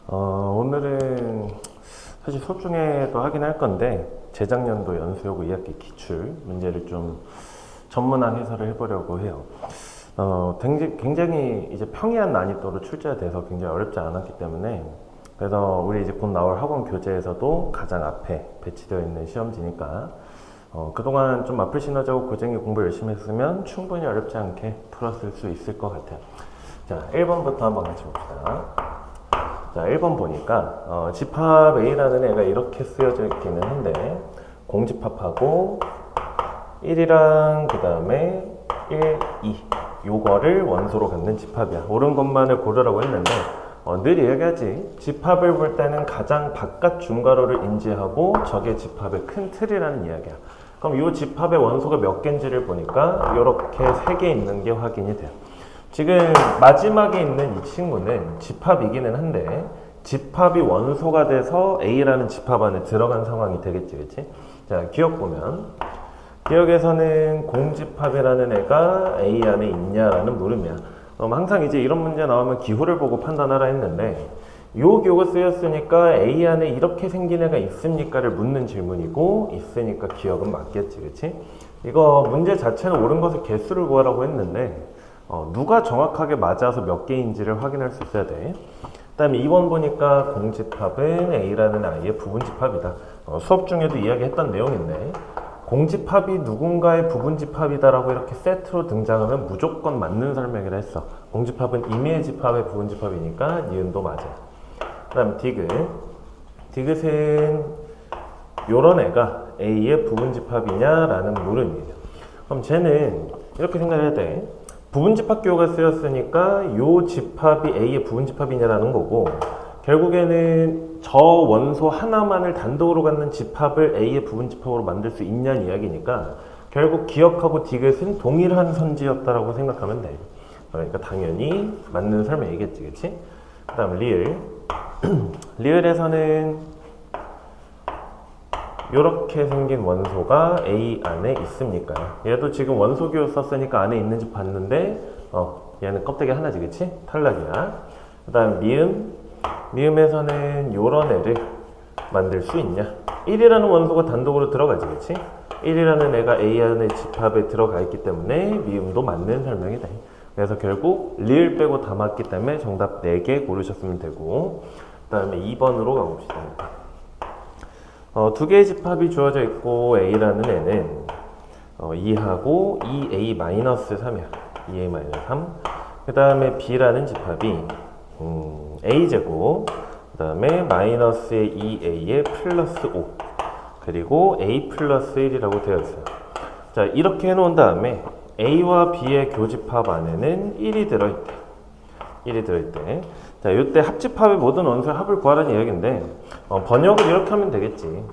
오늘은 사실 수업 중에도 하긴 할 건데 재작년도 연수여고 2학기 기출 문제를 좀 전문화 해설을 해보려고 해요. 굉장히 이제 평이한 난이도로 출제가 돼서 굉장히 어렵지 않았기 때문에 그래서 우리 이제 곧 나올 학원 교재에서도 가장 앞에 배치되어 있는 시험지니까 그동안 좀 앞을 신어자고 고쟁이 공부 열심히 했으면 충분히 어렵지 않게 풀었을 수 있을 것 같아요. 자, 1번부터 한번 같이 봅시다. 자, 1번 보니까 집합 A라는 애가 이렇게 쓰여져 있기는 한데 공집합하고 1이랑 그 다음에 1, 2 요거를 원소로 갖는 집합이야. 옳은 것만을 고르라고 했는데 늘 이야기하지. 집합을 볼 때는 가장 바깥 중괄호를 인지하고 저게 집합의 큰 틀이라는 이야기야. 그럼 이 집합의 원소가 몇 개인지를 보니까 이렇게 3개 있는 게 확인이 돼요. 지금 마지막에 있는 이 친구는 집합이기는 한데 집합이 원소가 돼서 A라는 집합 안에 들어간 상황이 되겠지, 그치? 자, 기억 보면 기억에서는 공집합이라는 애가 A 안에 있냐라는 물음이야. 항상 이제 이런 문제 나오면 기호를 보고 판단하라 했는데 요 기호가 쓰였으니까 A 안에 이렇게 생긴 애가 있습니까를 묻는 질문이고 있으니까 기억은 맞겠지, 그치? 이거 문제 자체는 옳은 것의 개수를 구하라고 했는데 누가 정확하게 맞아서 몇 개인지를 확인할 수 있어야 돼. 그 다음에 2번 보니까 공집합은 A라는 아이의 부분집합이다. 수업 중에도 이야기했던 내용인데 공집합이 누군가의 부분집합이다라고 이렇게 세트로 등장하면 무조건 맞는 설명이라 했어. 공집합은 임의의 집합의 부분집합이니까 니은도 맞아. 그 다음 디귿은 요런 애가 A의 부분집합이냐라는 물음이에요. 그럼 쟤는 이렇게 생각해야 돼. 부분집합 기호가 쓰였으니까 요 집합이 A의 부분집합이냐라는 거고 결국에는 저 원소 하나만을 단독으로 갖는 집합을 A의 부분집합으로 만들 수 있냐는 이야기니까 결국 기억하고 디귿은 동일한 선지였다라고 생각하면 돼. 그러니까 당연히 맞는 설명이겠지, 그치? 그 다음 리을 리을에서는 이렇게 생긴 원소가 A 안에 있습니까? 얘도 지금 원소 기호 썼으니까 안에 있는지 봤는데 얘는 껍데기 하나지, 그치? 탈락이야. 그 다음 미음에서는 요런 애를 만들 수 있냐? 1이라는 원소가 단독으로 들어가지, 그치? 1이라는 애가 A 안에 집합에 들어가 있기 때문에 미음도 맞는 설명이다. 그래서 결국 리을 빼고 다 맞기 때문에 정답 4개 고르셨으면 되고 그 다음에 2번으로 가봅시다. 두 개의 집합이 주어져 있고 A라는 애는 2하고 2A-3이야. 2A-3. 그 다음에 B라는 집합이 A제곱, 그 다음에 마이너스의 2A에 플러스 5, 그리고 A 플러스 1이라고 되어 있어요. 자, 이렇게 해놓은 다음에 A와 B의 교집합 안에는 1이 들어있대. 1이 들어있대. 자, 이때 합집합의 모든 원소의 합을 구하라는 이야기인데 번역을 이렇게 하면 되겠지.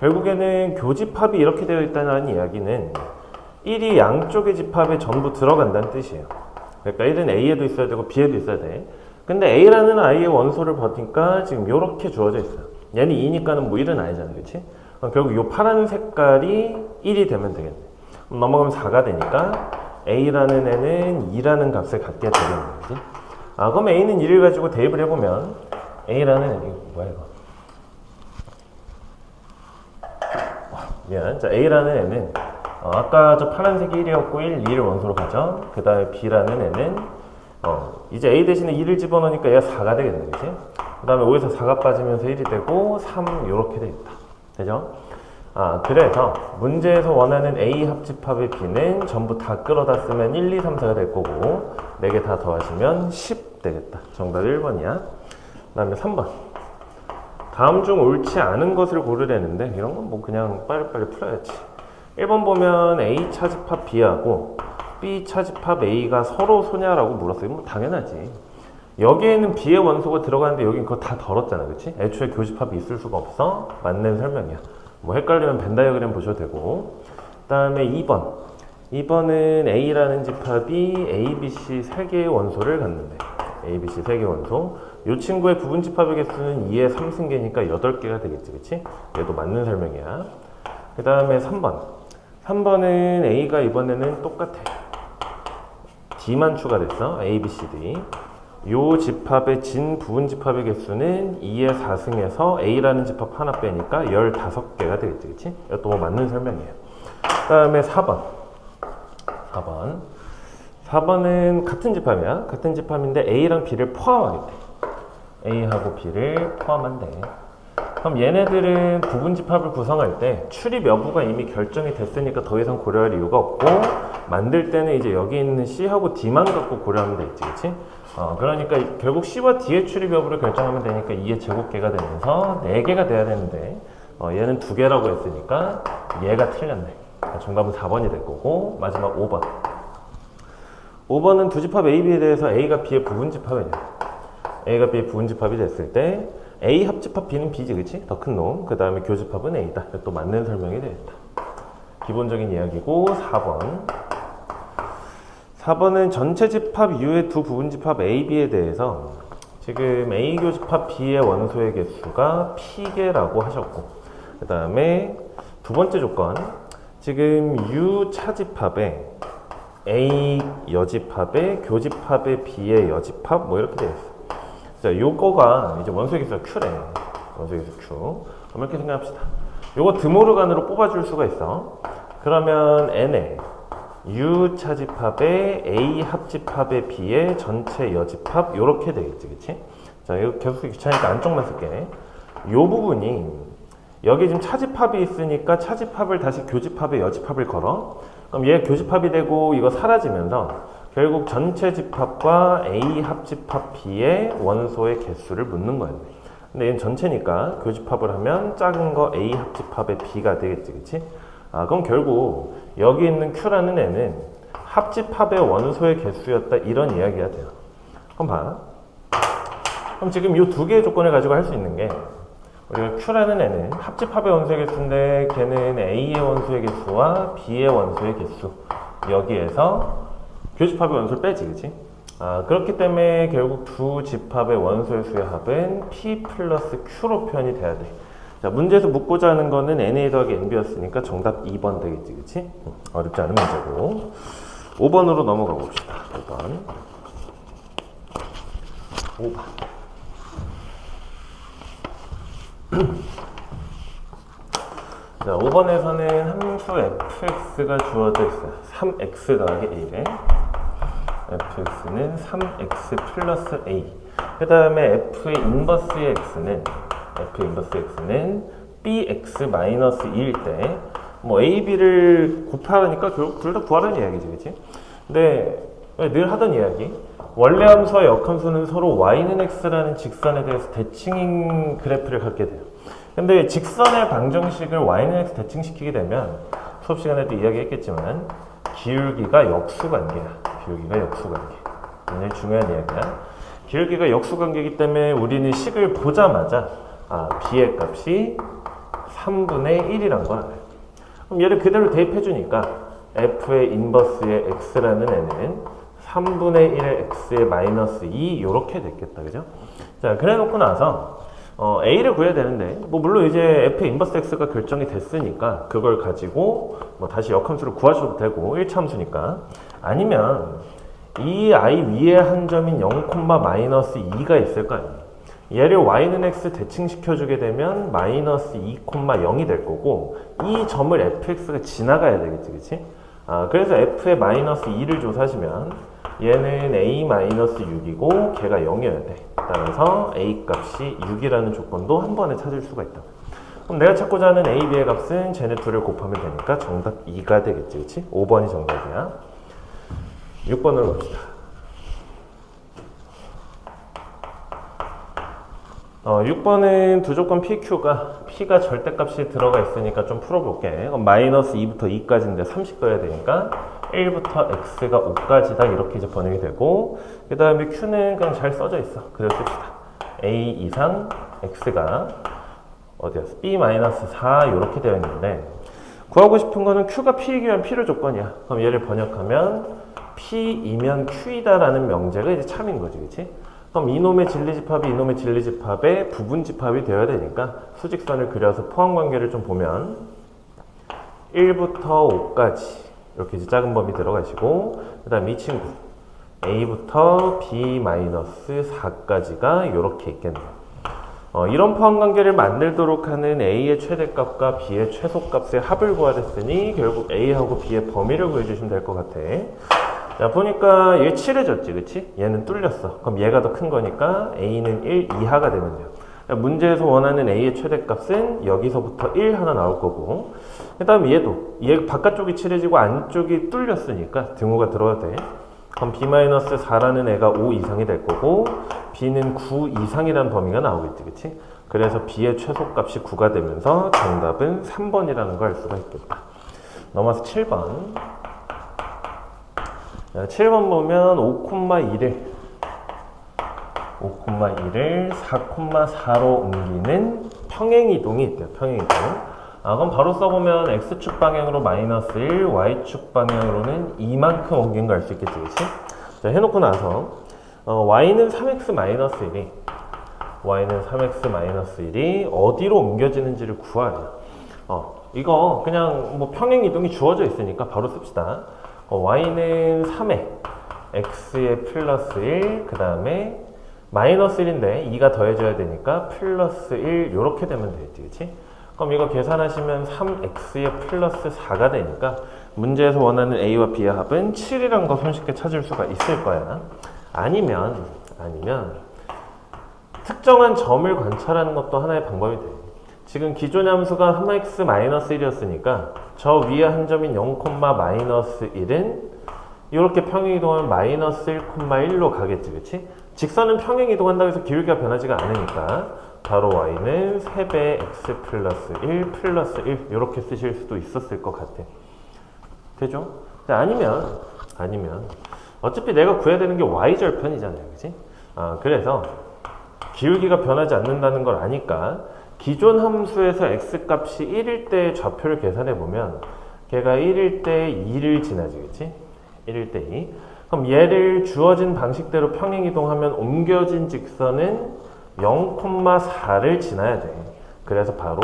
결국에는 교집합이 이렇게 되어 있다는 이야기는 1이 양쪽의 집합에 전부 들어간다는 뜻이에요. 그러니까 1은 A에도 있어야 되고 B에도 있어야 돼. 근데 A라는 아이의 원소를 보니까 지금 이렇게 주어져 있어요. 얘는 2니까는 뭐 1은 아니잖아, 그치? 결국 이 파란 색깔이 1이 되면 되겠네. 넘어가면 4가 되니까 A라는 애는 2라는 값을 갖게 되는 거지. 그럼 A는 1을 가지고 대입을 해보면 A라는 이거 뭐야 이거? 미안. 자, A라는 애는 아까 저 파란색이 1이었고 1, 2를 원소로 가져. 그 다음에 B라는 애는 이제 A 대신에 2를 집어넣으니까 얘가 4가 되겠네, 그치? 그 다음에 5에서 4가 빠지면서 1이 되고 3 이렇게 되겠다. 되죠? 그래서 문제에서 원하는 A 합집합의 B는 전부 다 끌어다 쓰면 1, 2, 3, 4가 될 거고 4개 다 더하시면 10 되겠다. 정답 1번이야. 그 다음에 3번. 다음 중 옳지 않은 것을 고르려는데 이런 건 뭐 그냥 빨리빨리 풀어야지. 1번 보면 A 차집합 B하고 B 차집합 A가 서로 소냐라고 물었어요. 뭐 당연하지. 여기에는 B의 원소가 들어가는데 여긴 그거 다 덜었잖아, 그치? 애초에 교집합이 있을 수가 없어. 맞는 설명이야. 뭐 헷갈리면 벤 다이어그램 보셔도 되고. 그 다음에 2번. 2번은 A라는 집합이 A, B, C 3개의 원소를 갖는데 A, B, C 3개 원소. 이 친구의 부분 집합의 개수는 2의 3승계니까 8개가 되겠지, 그치? 얘도 맞는 설명이야. 그 다음에 3번. 3번은 A가 이번에는 똑같아. D만 추가됐어. A, B, C, D. 요 집합의 진 부분 집합의 개수는 2의 4승에서 A라는 집합 하나 빼니까 15개가 되겠지, 그치? 이것도 뭐 맞는 설명이에요. 그 다음에 4번은 같은 집합이야. 같은 집합인데 A랑 B를 포함하겠대. A하고 B를 포함한대. 그럼 얘네들은 부분 집합을 구성할 때 출입 여부가 이미 결정이 됐으니까 더 이상 고려할 이유가 없고, 만들 때는 이제 여기 있는 C하고 D만 갖고 고려하면 되겠지, 그치? 그러니까 결국 C와 D의 출입 여부를 결정하면 되니까 2의 제곱개가 되면서 4개가 돼야 되는데, 얘는 2개라고 했으니까 얘가 틀렸네. 정답은 4번이 될 거고, 마지막 5번. 5번은 두 집합 A, B에 대해서 A가 B의 부분 집합이냐. A가 B의 부분 집합이 됐을 때 A 합집합 B는 B지, 그치? 더 큰 놈. 그 다음에 교집합은 A다. 또 맞는 설명이 되겠다. 기본적인 이야기고. 4번은 전체 집합 U의 두 부분 집합 A, B에 대해서 지금 A 교집합 B의 원소의 개수가 P개라고 하셨고, 그 다음에 두 번째 조건, 지금 U 차집합에 A 여집합에 교집합에 B의 여집합 뭐 이렇게 되어 있어. 자, 요거가 이제 원소의 개수가 Q래. 원소의 개수 Q. 그럼 이렇게 생각합시다. 요거 드모르간으로 뽑아줄 수가 있어. 그러면 N에 U 차집합에 A 합집합에 B의 전체 여집합 요렇게 되겠지, 그치? 자, 이거 계속 귀찮으니까 안쪽만 쓸게. 요 부분이 여기 지금 차집합이 있으니까 차집합을 다시 교집합에 여집합을 걸어. 그럼 얘 교집합이 되고 이거 사라지면서 결국 전체 집합과 A 합집합 B의 원소의 개수를 묻는 거예요. 근데 얘는 전체니까 교집합을 하면 작은 거 A 합집합의 B가 되겠지, 그치? 그럼 결국 여기 있는 Q라는 애는 합집합의 원소의 개수였다, 이런 이야기가 돼요. 그럼 봐. 그럼 지금 이 두 개의 조건을 가지고 할 수 있는 게, 우리가 Q라는 애는 합집합의 원소의 개수인데 걔는 A의 원소의 개수와 B의 원소의 개수, 여기에서 교집합의 원소를 빼지, 그치? 그렇기 때문에 결국 두 집합의 원소의 수의 합은 P 플러스 Q로 표현이 돼야 돼. 자, 문제에서 묻고자 하는 거는 NA 더하기 NB였으니까 정답 2번 되겠지, 그치? 어렵지 않은 문제고. 5번으로 넘어가 봅시다. 5번. 자, 5번에서는 함수 fx가 주어져 있어요. 3x 더하기 a래. fx는 3x 플러스 a. 그 다음에 f의 인버스의 x는 bx 마이너스 2일 때, 뭐 a, b를 곱하니까 결국 둘 다 구하라는 이야기지, 그치? 근데 늘 하던 이야기, 원래 함수와 역함수는 서로 y는 x라는 직선에 대해서 대칭인 그래프를 갖게 돼요. 근데 직선의 방정식을 y는 x 대칭시키게 되면 수업 시간에도 이야기했겠지만 기울기가 역수관계야. 기울기가 역수관계. 굉장히 중요한 이야기야. 기울기가 역수관계이기 때문에 우리는 식을 보자마자 b의 값이 3분의 1이란 걸 알아요. 그럼 얘를 그대로 대입해 주니까 f의 인버스의 x라는 애는 3분의 1의 x의 마이너스 2 이렇게 됐겠다, 그죠? 자, 그래 놓고 나서 a를 구해야 되는데, 뭐 물론 이제 f의 인버스 x가 결정이 됐으니까 그걸 가지고 뭐 다시 역함수를 구하셔도 되고 1차 함수니까, 아니면 이 i 위에 한 점인 0, 마이너스 2가 있을 거 아니에요. 얘를 y는 x 대칭시켜주게 되면 마이너스 2, 0이 될 거고, 이 점을 fx가 지나가야 되겠지, 그치? 그래서 f의 마이너스 2를 조사하시면 얘는 a 마이너스 6이고 걔가 0이어야 돼. 따라서 a 값이 6이라는 조건도 한 번에 찾을 수가 있다. 그럼 내가 찾고자 하는 a, b의 값은 쟤네 둘을 곱하면 되니까 정답 2가 되겠지, 그치? 5번이 정답이야. 6번으로 갑시다. 6번은 두 조건 PQ가 P가 절대값이 들어가 있으니까 좀 풀어볼게. 마이너스 2부터 2까지인데 30 넣어야 되니까 1부터 X가 5까지다 이렇게 이제 번역이 되고, 그 다음에 Q는 그냥 잘 써져 있어. 그대로 씁시다. A 이상 X가 어디였어? B-4 이렇게 되어 있는데, 구하고 싶은 거는 Q가 P이면 P를 조건이야. 그럼 얘를 번역하면 P이면 Q이다라는 명제가 이제 참인 거지, 그치? 그럼 이놈의 진리집합이 이놈의 진리집합의 부분집합이 되어야 되니까 수직선을 그려서 포함관계를 좀 보면 1부터 5까지 이렇게 이제 작은 범위 들어가시고, 그 다음 이 친구 a부터 b-4까지가 이렇게 있겠네요. 이런 포함관계를 만들도록 하는 a의 최대값과 b의 최소값의 합을 구하랬으니 결국 a하고 b의 범위를 구해주시면 될 것 같아. 자, 보니까 얘 칠해졌지, 그치? 얘는 뚫렸어. 그럼 얘가 더 큰 거니까 a는 1 이하가 되면 돼요. 문제에서 원하는 a의 최대값은 여기서부터 1 하나 나올 거고, 그 다음에 얘 바깥쪽이 칠해지고 안쪽이 뚫렸으니까 등호가 들어야 돼. 그럼 b-4라는 애가 5 이상이 될 거고 b는 9 이상이라는 범위가 나오겠지, 그치? 그래서 b의 최소값이 9가 되면서 정답은 3번이라는 걸 알 수가 있겠다. 넘어서 7번. 7번 보면 5,1을 4,4로 옮기는 평행이동이 있대요. 평행이동. 그럼 바로 써보면 x축 방향으로 마이너스 1, y축 방향으로는 이만큼 옮긴 거 알 수 있겠지, 그치? 자, 해놓고 나서 y는 3x-1이 어디로 옮겨지는지를 구하래요. 이거 그냥 뭐 평행이동이 주어져 있으니까 바로 씁시다. y는 3에 x에 플러스 1, 그 다음에 마이너스 1인데 2가 더해져야 되니까 플러스 1 이렇게 되면 되겠지, 그치? 그럼 이거 계산하시면 3x에 플러스 4가 되니까 문제에서 원하는 a와 b의 합은 7이라는 거 손쉽게 찾을 수가 있을 거야. 아니면 특정한 점을 관찰하는 것도 하나의 방법이 돼. 지금 기존의 함수가 3x-1이었으니까 저 위에 한 점인 0,-1은 이렇게 평행이동하면 마이너스 1,1로 가겠지, 그치? 직선은 평행이동한다고 해서 기울기가 변하지가 않으니까 바로 y는 3배 x 플러스 1 플러스 1 이렇게 쓰실 수도 있었을 것 같아. 되죠? 아니면 어차피 내가 구해야 되는 게 y절편이잖아요, 그치? 그래서 기울기가 변하지 않는다는 걸 아니까 기존 함수에서 x값이 1일 때 좌표를 계산해 보면 걔가 1일 때 2를 지나지, 그치? 1일 때 2. 그럼 얘를 주어진 방식대로 평행이동하면 옮겨진 직선은 0,4를 지나야 돼. 그래서 바로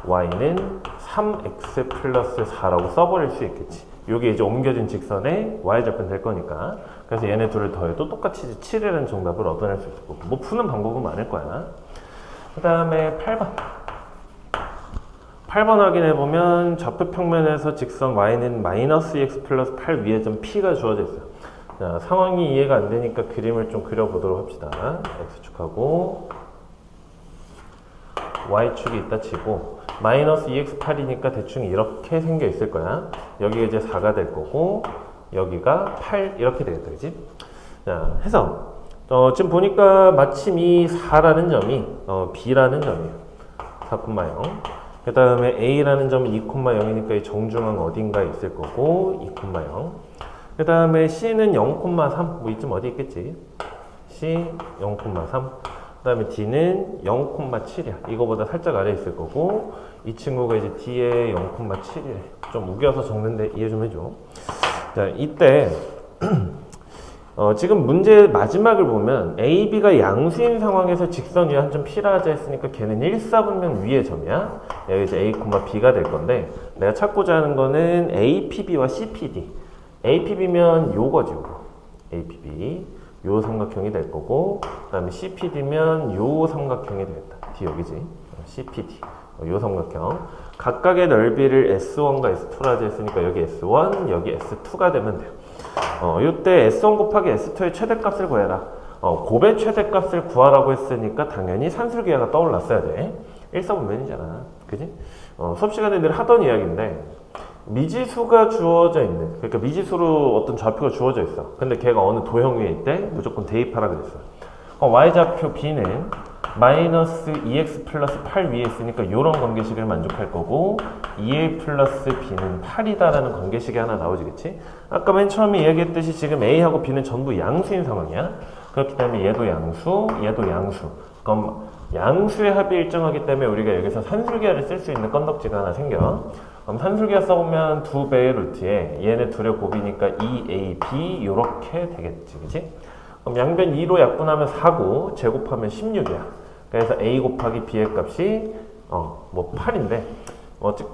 y는 3x 플러스 4라고 써버릴 수 있겠지. 이게 이제 옮겨진 직선의 y절편 될 거니까. 그래서 얘네 둘을 더해도 똑같이 7이라는 정답을 얻어낼 수 있을 거고. 뭐 푸는 방법은 많을 거야. 그 다음에 8번. 8번 확인해보면 좌표 평면에서 직선 y는 마이너스 2x 플러스 8 위에 점 p가 주어져 있어요. 자, 상황이 이해가 안 되니까 그림을 좀 그려보도록 합시다. x축하고 y축이 있다 치고 마이너스 2x8이니까 대충 이렇게 생겨 있을 거야. 여기가 이제 4가 될 거고 여기가 8 이렇게 되겠다, 그치? 자, 해서 지금 보니까 마침 이 4라는 점이 b라는 점이에요. 4,0. 그 다음에 a라는 점은 2,0이니까 이 정중앙 어딘가에 있을 거고 2,0. 그 다음에 c는 0,3 뭐 이쯤 어디 있겠지? c 0,3. 그 다음에 d는 0,7이야. 이거보다 살짝 아래 있을 거고 이 친구가 이제 d에 0,7이래. 좀 우겨서 적는데 이해 좀 해줘. 자, 이때 지금 문제 마지막을 보면 A, B가 양수인 상황에서 직선 위에 한 점 P라 하자 했으니까 걔는 1사분면 위의 점이야. 여기 이제 A, B가 될 건데 내가 찾고자 하는 거는 APB와 CPD. APB면 요거지, 요거. APB. 요 삼각형이 될 거고 그 다음에 CPD면 요 삼각형이 되겠다. D 여기지. CPD. 요 삼각형. 각각의 넓이를 S1과 S2라 하자 했으니까 여기 S1, 여기 S2가 되면 돼요. 이때 S1 곱하기 S2의 최대값을 구해라. 곱의 최대값을 구하라고 했으니까 당연히 산술기하가 떠올랐어야 돼. 1사분면이잖아. 그지? 수업 시간에 늘 하던 이야기인데 미지수가 주어져 있는, 그러니까 미지수로 어떤 좌표가 주어져 있어. 근데 걔가 어느 도형 위에 있대? 무조건 대입하라 그랬어. y좌표 b는 마이너스 2x 플러스 8 위에 있으니까 이런 관계식을 만족할 거고 2a 플러스 b는 8이다라는 관계식이 하나 나오지, 그치? 아까 맨 처음에 이야기했듯이 지금 a하고 b는 전부 양수인 상황이야. 그렇기 때문에 얘도 양수, 얘도 양수. 그럼 양수의 합이 일정하기 때문에 우리가 여기서 산술기하를 쓸 수 있는 건덕지가 하나 생겨. 그럼 산술기하 써보면 2배의 루트에 얘네 둘의 곱이니까 2ab 이렇게 되겠지, 그치? 그럼 양변 2로 약분하면 4고 제곱하면 16이야. 그래서 a 곱하기 b의 값이 뭐 8인데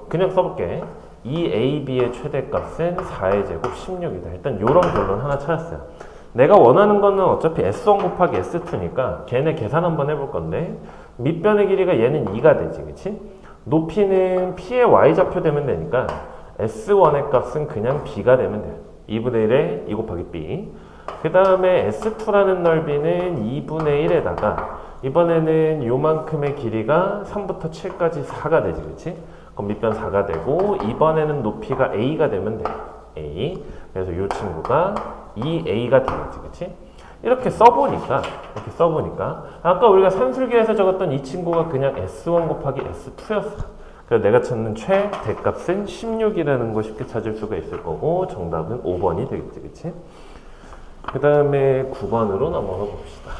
그냥 써볼게. 2ab의 최대값은 4의 제곱 16이다. 일단 요런 결론 하나 찾았어요. 내가 원하는 거는 어차피 S1 곱하기 S2니까 걔네 계산 한번 해볼 건데 밑변의 길이가 얘는 2가 되지, 그치? 높이는 P의 Y좌표 되면 되니까 S1의 값은 그냥 B가 되면 돼요. 2분의 1에 2 곱하기 B. 그 다음에 S2라는 넓이는 2분의 1에다가 이번에는 요만큼의 길이가 3부터 7까지 4가 되지, 그치? 그럼 밑변 4가 되고 이번에는 높이가 A가 되면 돼. A. 그래서 이 친구가 2A가 되겠지, 그치? 이렇게 써보니까 아까 우리가 산술기에서 적었던 이 친구가 그냥 S1 곱하기 S2였어. 그래서 내가 찾는 최대값은 16이라는 거 쉽게 찾을 수가 있을 거고 정답은 5번이 되겠지, 그치? 그 다음에 9번으로 넘어가 봅시다.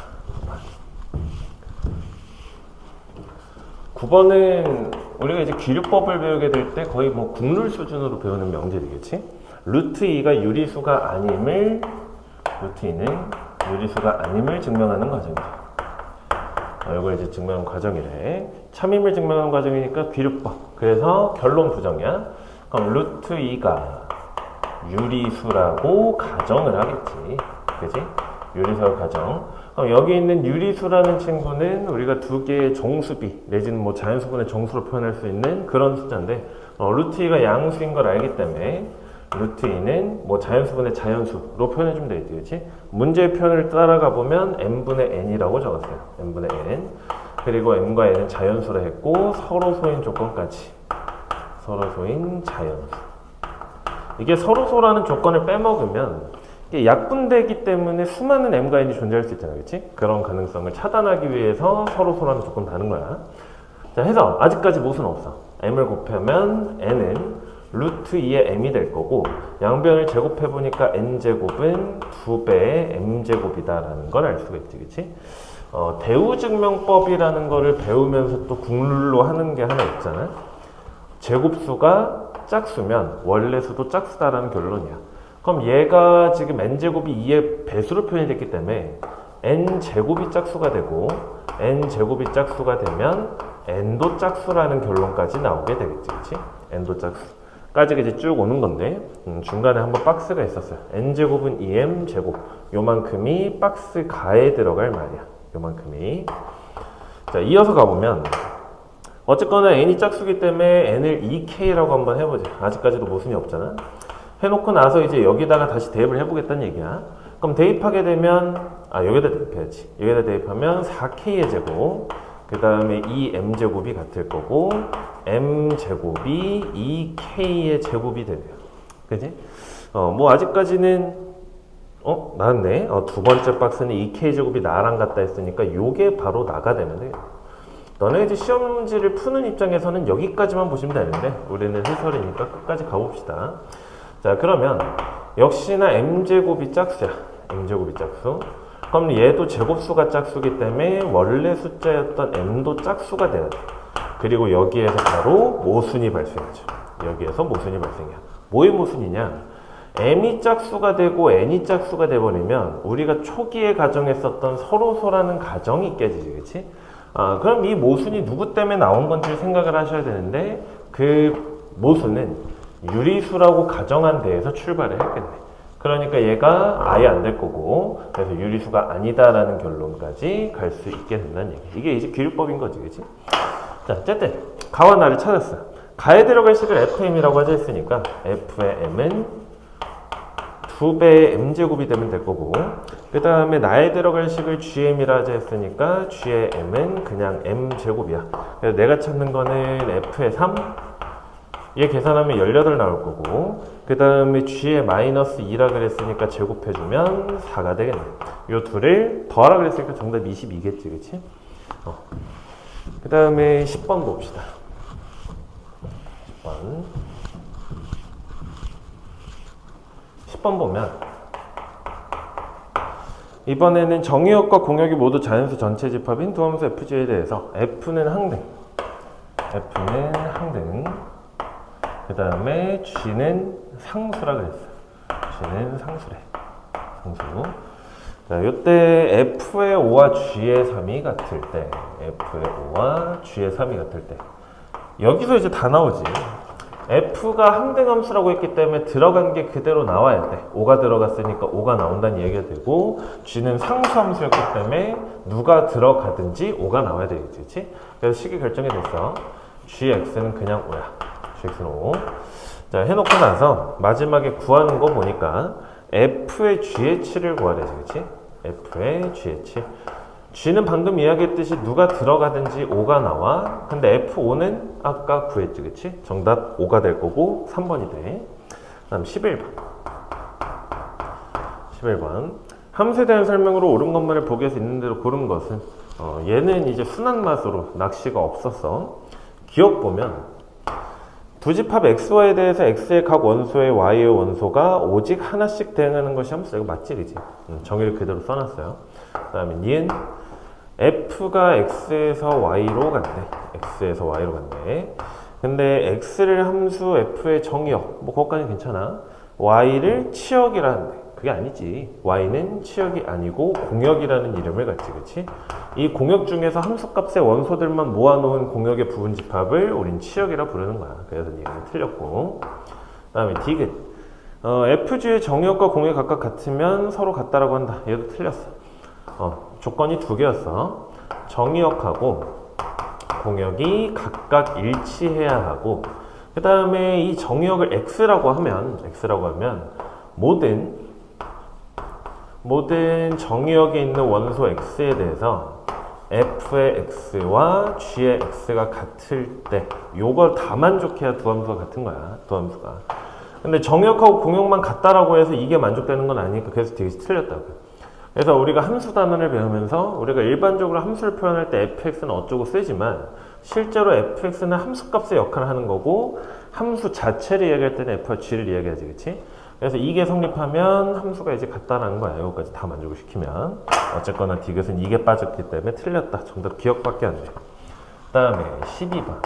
9번은 우리가 이제 기류법을 배우게 될 때 거의 뭐 국룰 수준으로 배우는 명제이겠지? 루트 2가 유리수가 아님을 루트 2는 유리수가 아님을 증명하는 과정이죠. 이걸 이제 증명하는 과정이래. 참임을 증명하는 과정이니까 기류법. 그래서 결론 부정이야. 그럼 루트 2가 유리수라고 가정을 하겠지. 그지? 유리수 가정. 그럼 여기 있는 유리수라는 친구는 우리가 두 개의 정수비 내지는 뭐 자연수분의 정수로 표현할 수 있는 그런 숫자인데 루트 2가 양수인 걸 알기 때문에 루트 2는 뭐 자연수분의 자연수로 표현해주면 되겠지, 그치? 문제의 표현을 따라가 보면 n분의 n이라고 적었어요. n분의 n. 그리고 n과 n은 자연수라 했고 서로 소인 조건까지. 서로 소인 자연수. 이게 서로 소라는 조건을 빼먹으면 이게 약분되기 때문에 수많은 m과 n이 존재할 수 있잖아요, 그치? 그런 가능성을 차단하기 위해서 서로 소라는 조건을 다는 거야. 자, 해서 아직까지 무슨 없어. m을 곱하면 n은 루트 2의 m이 될 거고 양변을 제곱해보니까 n제곱은 2배의 m제곱이다라는 걸 알 수가 있지, 그치? 대우증명법이라는 거를 배우면서 또 국룰로 하는 게 하나 있잖아. 제곱수가 짝수면 원래수도 짝수다라는 결론이야. 그럼 얘가 지금 n제곱이 2의 배수로 표현이 됐기 때문에 n제곱이 짝수가 되고 n제곱이 짝수가 되면 n도 짝수라는 결론까지 나오게 되겠지, 그치? n도 짝수 까지 이제 쭉 오는 건데 중간에 한번 박스가 있었어요. n제곱은 2m 제곱 요만큼이 박스 가에 들어갈 말이야. 요만큼이. 자, 이어서 가보면 어쨌거나 n이 짝수기 때문에 n을 2k라고 한번 해보자. 아직까지도 모순이 없잖아. 해놓고 나서 이제 여기다가 다시 대입을 해보겠다는 얘기야. 그럼 대입하게 되면 여기다 대입해야지. 여기다 대입하면 4k의 제곱 그 다음에 2m제곱이 같을 거고 m제곱이 2k의 제곱이 되네요. 그지? 뭐 아직까지는 나왔네. 두 번째 박스는 2k 제곱이 나랑 같다 했으니까 요게 바로 나가 되면 돼요. 너네 이제 시험 문제를 푸는 입장에서는 여기까지만 보시면 되는데 우리는 해설이니까 끝까지 가봅시다. 자, 그러면 역시나 m제곱이 짝수야. m제곱이 짝수. 그럼 얘도 제곱수가 짝수기 때문에 원래 숫자였던 m도 짝수가 돼야 돼. 그리고 여기에서 바로 모순이 발생하죠. 여기에서 모순이 발생해요. 뭐의 모순이냐? m이 짝수가 되고 n이 짝수가 돼버리면 우리가 초기에 가정했었던 서로소라는 가정이 깨지지, 그치? 그럼 이 모순이 누구 때문에 나온 건지 생각을 하셔야 되는데 그 모순은 유리수라고 가정한 데에서 출발을 했겠네. 그러니까 얘가 아예 안 될 거고 그래서 유리수가 아니다라는 결론까지 갈 수 있게 된다는 얘기. 이게 이제 기류법인 거지, 그치? 자, 어쨌든 가와 나를 찾았어. 가에 들어갈 식을 fm이라고 하자 했으니까 f의 m은 2배의 m제곱이 되면 될 거고 그 다음에 나에 들어갈 식을 gm이라 하자 했으니까 g의 m은 그냥 m제곱이야. 그래서 내가 찾는 거는 f의 3 얘 계산하면 18 나올 거고 그 다음에 g의 마이너스 2라 그랬으니까 제곱해주면 4가 되겠네. 요 둘을 더하라 그랬으니까 정답 22겠지, 그치? 그 다음에 10번 봅시다. 10번 보면 이번에는 정의역과 공역이 모두 자연수 전체 집합인 두함수 FG에 대해서 F는 항등 그 다음에 G는 상수라 그랬어요. G는 상수래. 상수. 자, 요때 F의 5와 G의 3이 같을 때 F의 5와 G의 3이 같을 때 여기서 이제 다 나오지. f가 항등함수라고 했기 때문에 들어간 게 그대로 나와야 돼. 5가 들어갔으니까 5가 나온다는 얘기가 되고, g는 상수함수였기 때문에 누가 들어가든지 5가 나와야 되겠지, 그치? 그래서 식이 결정이 됐어. gx는 그냥 5야. gx는 5. 자, 해놓고 나서 마지막에 구하는 거 보니까 f의 GH를 구하래, 그치? f의 GH. G는 방금 이야기했듯이 누가 들어가든지 5가 나와. 근데 F5는 아까 구했지, 그치? 정답 5가 될 거고 3번이 돼. 그 다음 11번. 11번. 함수에 대한 설명으로 옳은 것만을 보기에서 있는 대로 고른 것은 얘는 이제 순한 맛으로 낚시가 없었어. 기억 보면 부집합 xy에 대해서 x의 각 원소의 y의 원소가 오직 하나씩 대응하는 것이 함수다. 이거 맞지, 그지? 정의를 그대로 써놨어요. 그 다음에 니은 f가 x에서 y로 간대. x에서 y로 간대. 근데 x를 함수 f의 정의역, 뭐 그것까지 괜찮아. y를 치역이라는데 그게 아니지. y는 치역이 아니고 공역이라는 이름을 갖지, 그치? 이 공역 중에서 함수값의 원소들만 모아놓은 공역의 부분집합을 우린 치역이라 부르는 거야. 그래서 얘는 틀렸고. 그 다음에 디귿. fg의 정의역과 공역이 각각 같으면 서로 같다라고 한다. 얘도 틀렸어. 조건이 두 개였어. 정의역하고 공역이 각각 일치해야 하고, 그 다음에 이 정의역을 x라고 하면 모든 정의역에 있는 원소 x에 대해서 f의 x와 g의 x가 같을 때 요걸 다 만족해야 두 함수가 같은 거야. 두 함수가. 근데 정의역하고 공역만 같다라고 해서 이게 만족되는 건 아니니까 그래서 되게 틀렸다고. 그래서 우리가 함수 단원을 배우면서 우리가 일반적으로 함수를 표현할 때 fx는 어쩌고 쓰지만 실제로 fx는 함수값의 역할을 하는 거고 함수 자체를 이야기할 때는 f와 g를 이야기하지, 그치? 그래서 이게 성립하면 함수가 이제 같다라는 거야. 이거까지 다 만족을 시키면. 어쨌거나 디귿은 이게 빠졌기 때문에 틀렸다. 정답 기억밖에 안 돼. 그 다음에 12번.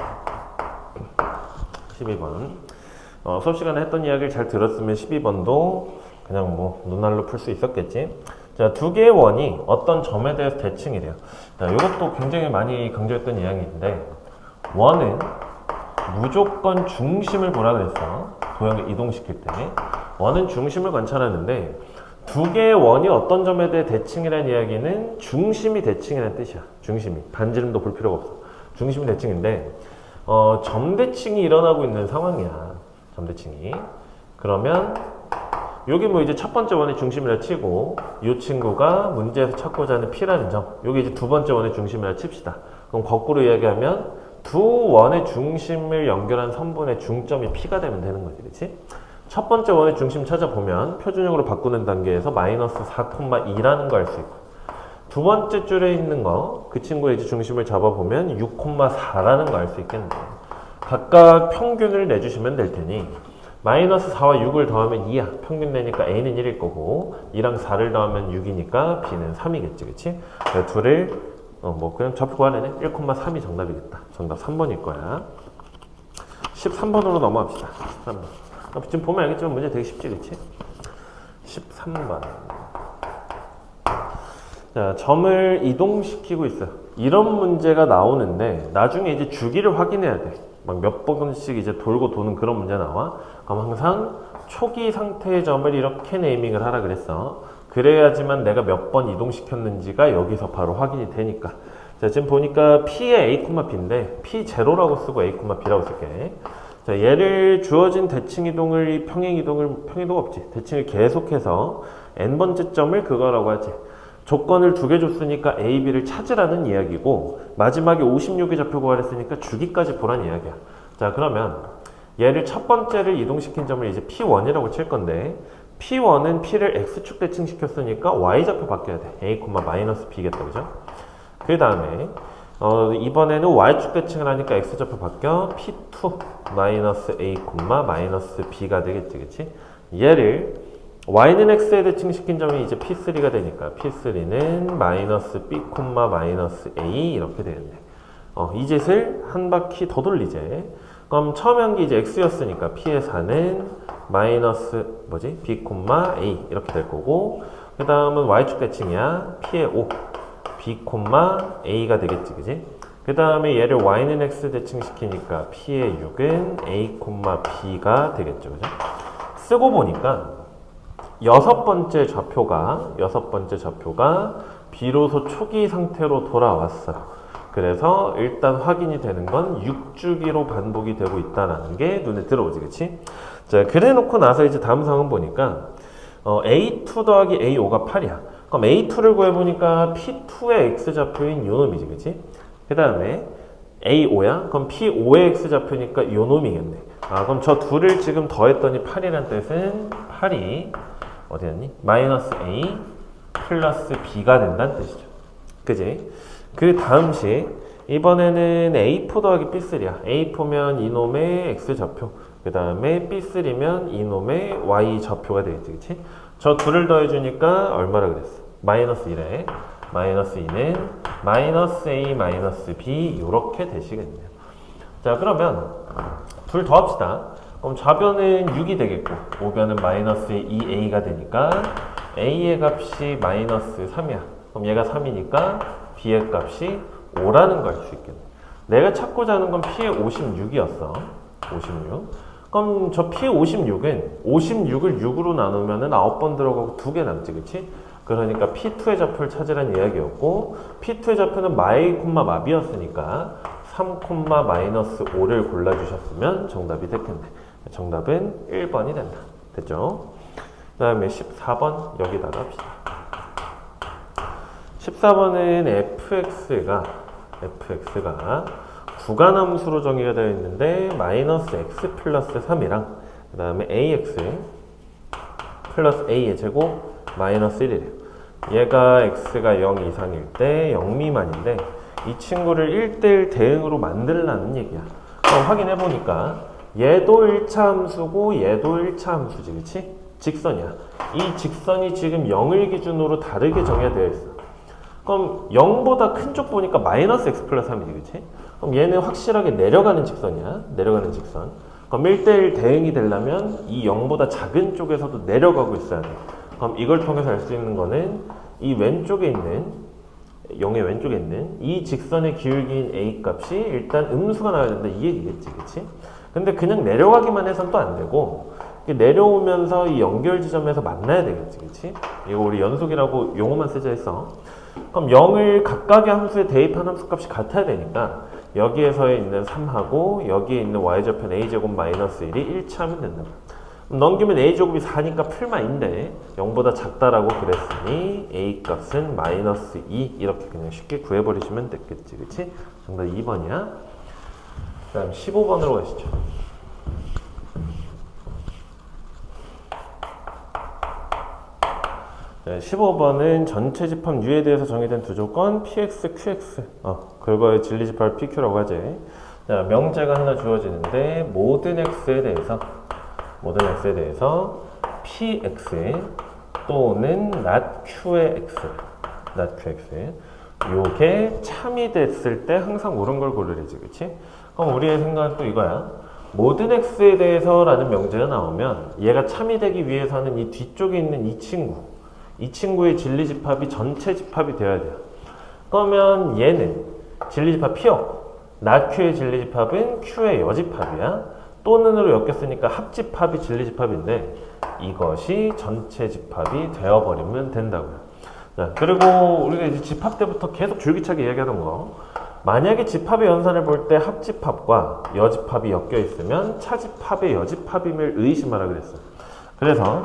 12번. 수업 시간에 했던 이야기를 잘 들었으면 12번도 그냥 뭐 눈알로 풀 수 있었겠지. 자, 두 개의 원이 어떤 점에 대해서 대칭이래요. 자, 이것도 굉장히 많이 강조했던 이야기인데, 원은 무조건 중심을 보라 그랬어. 도형을 이동시킬 때. 원은 중심을 관찰하는데, 두 개의 원이 어떤 점에 대해 대칭이라는 이야기는 중심이 대칭이라는 뜻이야. 중심이. 반지름도 볼 필요가 없어. 중심이 대칭인데, 점대칭이 일어나고 있는 상황이야. 점대칭이. 그러면, 여기 뭐 이제 첫 번째 원의 중심이라 치고 이 친구가 문제에서 찾고자 하는 P라는 점, 여기 이제 두 번째 원의 중심이라 칩시다. 그럼 거꾸로 이야기하면 두 원의 중심을 연결한 선분의 중점이 P가 되면 되는 거지, 그렇지? 첫 번째 원의 중심 찾아보면 표준형으로 바꾸는 단계에서 마이너스 4,2라는 거 알 수 있고, 두 번째 줄에 있는 거, 그 친구의 이제 중심을 잡아보면 6,4라는 거 알 수 있겠는데, 각각 평균을 내주시면 될 테니 마이너스 4와 6을 더하면 2야. 평균 내니까 A는 1일 거고 2랑 4를 더하면 6이니까 B는 3이겠지, 그치? 둘을 뭐 그냥 좌표 구하려네. 1,3이 정답이겠다. 정답 3번일 거야. 13번으로 넘어갑시다. 13번. 지금 보면 알겠지만 문제 되게 쉽지, 그치? 13번. 자, 점을 이동시키고 있어요. 이런 문제가 나오는데 나중에 이제 주기를 확인해야 돼. 막 몇 번씩 이제 돌고 도는 그런 문제 나와. 그럼 항상 초기 상태의 점을 이렇게 네이밍을 하라 그랬어. 그래야지만 내가 몇 번 이동시켰는지가 여기서 바로 확인이 되니까. 자, 지금 보니까 P의 A, B인데 P0라고 쓰고 A, B라고 쓸게. 자, 얘를 주어진 대칭 이동을 평행이동 없지. 대칭을 계속해서 n번째 점을 그거라고 하지. 조건을 두 개 줬으니까 A, B를 찾으라는 이야기고 마지막에 56이 잡혀 구하랬으니까 주기까지 보란 이야기야. 자, 그러면 얘를 첫 번째를 이동시킨 점을 이제 P1이라고 칠 건데 P1은 P를 X축 대칭시켰으니까 Y좌표 바뀌어야 돼. A, B겠다, 그죠? 그 다음에 이번에는 Y축 대칭을 하니까 X좌표 바뀌어 P2 A, B가 되겠지, 그치? 얘를 y는 x에 대칭시킨 점이 이제 p3가 되니까 p3는 B, A 이렇게 되겠네. 이 짓을 한 바퀴 더 돌리제. 그럼 처음 한 게 이제 x였으니까 p의 4는 B, A 이렇게 될 거고, 그 다음은 y축 대칭이야. p의 5, B, A가 되겠지, 그지? 그 다음에 얘를 y는 x 대칭시키니까 p의 6은 a, b가 되겠죠. 그죠? 쓰고 보니까 여섯 번째 좌표가 비로소 초기 상태로 돌아왔어요. 그래서 일단 확인이 되는 건 6주기로 반복이 되고 있다는 게 눈에 들어오지, 그치? 자, 그래 놓고 나서 이제 다음 상황 보니까 A2 더하기 A5가 8이야. 그럼 A2를 구해보니까 P2의 X좌표인 요놈이지, 그치? 그 다음에 A5야? 그럼 P5의 X좌표니까 요놈이겠네. 아, 그럼 저 둘을 지금 더했더니 8이란 뜻은 8이 어디였니? 마이너스 A 플러스 B가 된다는 뜻이죠. 그지? 그 다음 시 이번에는 A4 더하기 B3야. A4면 이놈의 X좌표, 그 다음에 B3면 이놈의 Y좌표가 되겠지, 그치? 저 둘을 더해주니까 얼마라 그랬어? 마이너스 1에 마이너스 2는 마이너스 A 마이너스 B 이렇게 되시겠네요. 자, 그러면 둘 더 합시다. 그럼 좌변은 6이 되겠고 우변은 마이너스 2A가 되니까 A의 값이 마이너스 3이야. 그럼 얘가 3이니까 B의 값이 5라는 걸 알 수 있겠네. 내가 찾고자 하는 건 P의 56이었어. 56. 그럼 저 P의 56은 56을 6으로 나누면 9번 들어가고 2개 남지, 그치? 그러니까 P2의 좌표를 찾으라는 이야기였고 P2의 좌표는 마이 콤마 마비였으니까 3 콤마 마이너스 5를 골라주셨으면 정답이 됐겠네. 정답은 1번이 된다. 됐죠? 그 다음에 14번 여기다가 합시다. 14번은 fx가 구간함수로 정의가 되어 있는데 마이너스 x 플러스 3이랑 그 다음에 ax 플러스 a의 제곱 마이너스 1이래요. 얘가 x가 0 이상일 때 0 미만인데 이 친구를 1대1 대응으로 만들라는 얘기야. 그럼 확인해보니까 얘도 1차 함수고 얘도 1차 함수지, 그치? 직선이야. 이 직선이 지금 0을 기준으로 다르게 정의되어 있어. 그럼 0보다 큰 쪽 보니까 마이너스 x 플러스 3이지, 그치? 그럼 얘는 확실하게 내려가는 직선이야. 내려가는 직선. 그럼 1대1 대응이 되려면 이 0보다 작은 쪽에서도 내려가고 있어야 돼. 그럼 이걸 통해서 알 수 있는 거는 이 왼쪽에 있는 0의 왼쪽에 있는 이 직선의 기울기인 a 값이 일단 음수가 나와야 된다, 이 얘기겠지, 그치? 근데 그냥 내려가기만 해서는 또 안 되고 내려오면서 이 연결 지점에서 만나야 되겠지, 그치? 이거 우리 연속이라고 용어만 쓰자 했어. 그럼 0을 각각의 함수에 대입한 함수값이 같아야 되니까 여기에서 있는 3하고 여기에 있는 y좌편 a제곱 마이너스 1이 1차하면 된다. 넘기면 a제곱이 4니까 풀마인데 0보다 작다라고 그랬으니 a 값은 마이너스 2 이렇게 그냥 쉽게 구해버리시면 됐겠지, 그치? 정답 2번이야. 그 다음 15번으로 가시죠. 네, 15번은 전체 집합 U에 대해서 정의된 두 조건 PX, QX 그거의 진리집합을 PQ라고 하지. 자, 명제가 하나 주어지는데 모든 X에 대해서 PX 또는 not Q의 X 요게 참이 됐을 때 항상 옳은 걸 고르래지, 그치? 그럼 우리의 생각은 또 이거야. 모든 X에 대해서 라는 명제가 나오면 얘가 참이 되기 위해서는 이 뒤쪽에 있는 이 친구의 진리집합이 전체 집합이 되어야 돼요. 그러면 얘는 진리집합 P였고 not Q의 진리집합은 Q의 여집합이야. 또는으로 엮였으니까 합집합이 진리집합인데 이것이 전체 집합이 되어버리면 된다고요. 자, 그리고 우리가 이제 집합 때부터 계속 줄기차게 이야기하던 거, 만약에 집합의 연산을 볼 때 합집합과 여집합이 엮여 있으면 차집합의 여집합임을 의심하라 그랬어요. 그래서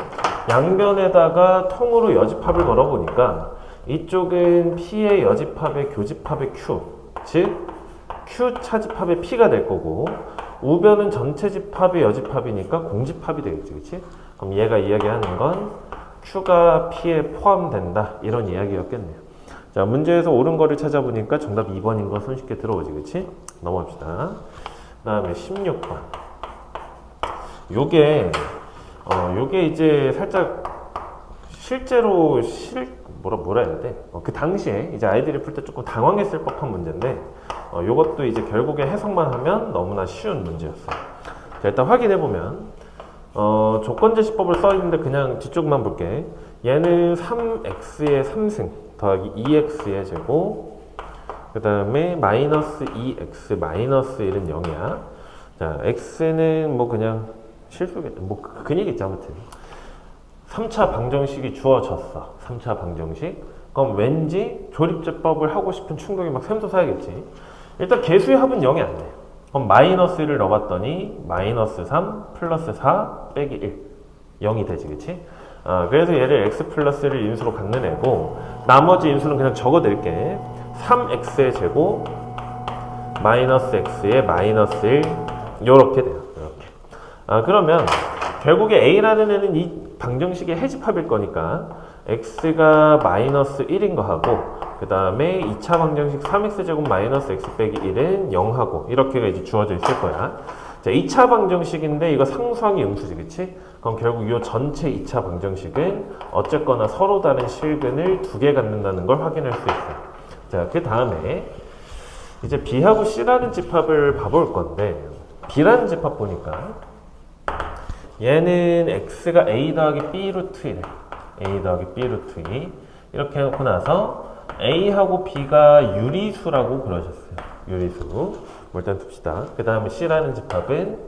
양변에다가 통으로 여집합을 걸어보니까 이쪽은 P의 여집합의 교집합의 Q, 즉 Q 차집합의 P가 될 거고 우변은 전체 집합의 여집합이니까 공집합이 되겠지, 그치? 그럼 얘가 이야기하는 건 Q가 P에 포함된다, 이런 이야기였겠네요. 자, 문제에서 옳은 거를 찾아보니까 정답 2번인 거 손쉽게 들어오지, 그치? 넘어갑시다. 그 다음에 16번. 요게 이제 살짝 실제로 뭐라 해야 돼? 그 당시에 이제 아이들이 풀 때 조금 당황했을 법한 문제인데, 요것도 이제 결국에 해석만 하면 너무나 쉬운 문제였어요. 자, 일단 확인해보면, 조건제시법을 써있는데 그냥 뒤쪽만 볼게. 얘는 3x의 3승 더하기 2x의 제곱 그 다음에 마이너스 2x 마이너스 1은 0이야. 자, x는 뭐 그냥 실수겠지. 뭐 그니겠지 아무튼. 3차 방정식이 주어졌어. 3차 방정식. 그럼 왠지 조립제법을 하고 싶은 충동이 막 샘솟아야겠지. 일단 개수의 합은 0이 안 돼. 그럼 마이너스 1을 넣어봤더니 마이너스 3 플러스 4 빼기 1 0이 되지, 그치? 그래서 얘를 x 플러스 1을 인수로 갖는 애고 나머지 인수는 그냥 적어낼게. 3x의 제곱 마이너스 x의 마이너스 1 요렇게 돼요. 이렇게. 그러면 결국에 a라는 애는 이 방정식의 해집합일 거니까 x가 마이너스 1인 거 하고 그 다음에 2차 방정식 3x제곱 마이너스 x 빼기 1은 0하고 이렇게가 이제 주어져 있을 거야. 자, 2차 방정식인데 이거 상수항이 음수지, 그치? 그럼 결국 이 전체 2차 방정식은 어쨌거나 서로 다른 실근을 두 개 갖는다는 걸 확인할 수 있어. 자, 그 다음에 이제 B하고 C라는 집합을 봐볼 건데 B라는 집합 보니까 얘는 X가 A 더하기 B 루트 1 A 더하기 B 루트 2 이렇게 해놓고 나서 A하고 B가 유리수라고 그러셨어요. 유리수. 뭐 일단 둡시다. 그 다음에 C라는 집합은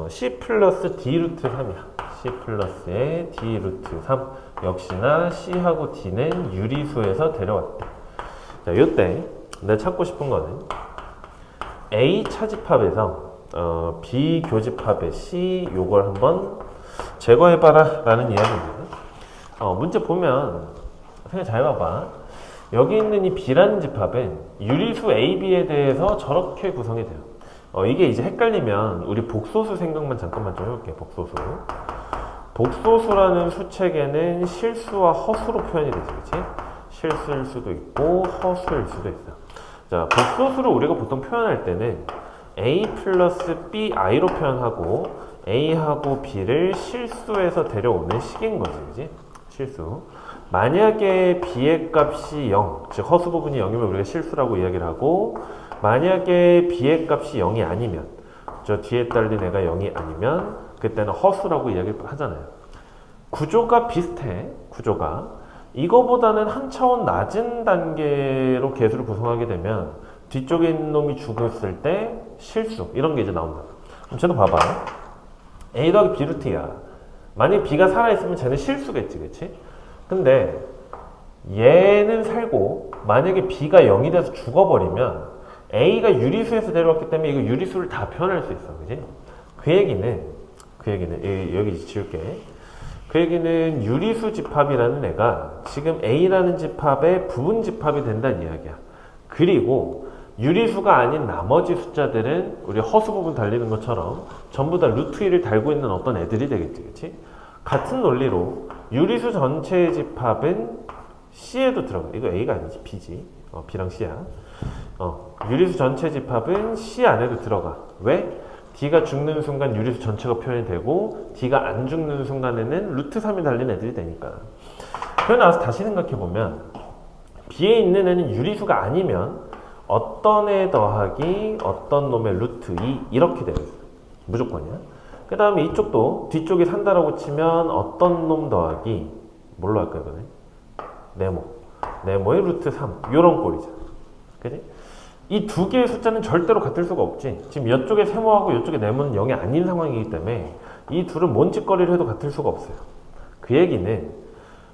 C 플러스 D 루트 3이야. C 플러스의 D 루트 3. 역시나 C하고 D는 유리수에서 데려왔대. 자, 요때 내가 찾고 싶은 거는 A 차집합에서 B 교집합의 C 요걸 한번 제거해봐라 라는 이야기입니다. 문제 보면 생각 잘 봐봐. 여기 있는 이 B라는 집합은 유리수 A, B에 대해서 저렇게 구성이 돼요. 이게 이제 헷갈리면 우리 복소수 생각만 잠깐만 좀 해볼게요. 복소수. 복소수라는 수체계는 실수와 허수로 표현이 되지, 그치? 실수일 수도 있고 허수일 수도 있어. 자, 복소수를 우리가 보통 표현할 때는 A 플러스 BI로 표현하고 A하고 B를 실수에서 데려오는 식인 거지, 그치? 실수. 만약에 B의 값이 0, 즉 허수 부분이 0이면 우리가 실수라고 이야기를 하고 만약에 B의 값이 0이 아니면 저 뒤에 딸린 애가 0이 아니면 그때는 허수라고 이야기를 하잖아요. 구조가 비슷해. 구조가 이거보다는 한 차원 낮은 단계로 개수를 구성하게 되면 뒤쪽에 있는 놈이 죽었을 때 실수 이런 게 이제 나온다. 그럼 쟤도 봐봐. A 더하기 B 루트야. 만약에 B가 살아있으면 쟤는 실수겠지, 그치? 근데 얘는 살고 만약에 B가 0이 돼서 죽어버리면 A가 유리수에서 내려왔기 때문에 이거 유리수를 다 표현할 수 있어, 그치? 그 얘기는 여기 지울게. 그 얘기는 유리수 집합이라는 애가 지금 A라는 집합의 부분 집합이 된다는 이야기야. 그리고 유리수가 아닌 나머지 숫자들은 우리 허수 부분 달리는 것처럼 전부 다 루트 1을 달고 있는 어떤 애들이 되겠지, 그치? 같은 논리로 유리수 전체의 집합은 C에도 들어가. 이거 A가 아니지, B지. B랑 C야. 유리수 전체 집합은 C 안에도 들어가. 왜? D가 죽는 순간 유리수 전체가 표현이 되고 D가 안 죽는 순간에는 루트 3이 달린 애들이 되니까. 그러고 나서 다시 생각해보면 B에 있는 애는 유리수가 아니면 어떤 애 더하기 어떤 놈의 루트 2 이렇게 되어 있어. 무조건이야. 그 다음에 이쪽도 뒤쪽이 산다라고 치면 어떤 놈 더하기 뭘로 할까 이번에? 네모의 루트 3 요런 꼴이잖아. 그치? 이 두 개의 숫자는 절대로 같을 수가 없지. 지금 이쪽에 세모하고 이쪽에 네모는 0이 아닌 상황이기 때문에 이 둘은 뭔 짓거리를 해도 같을 수가 없어요. 그 얘기는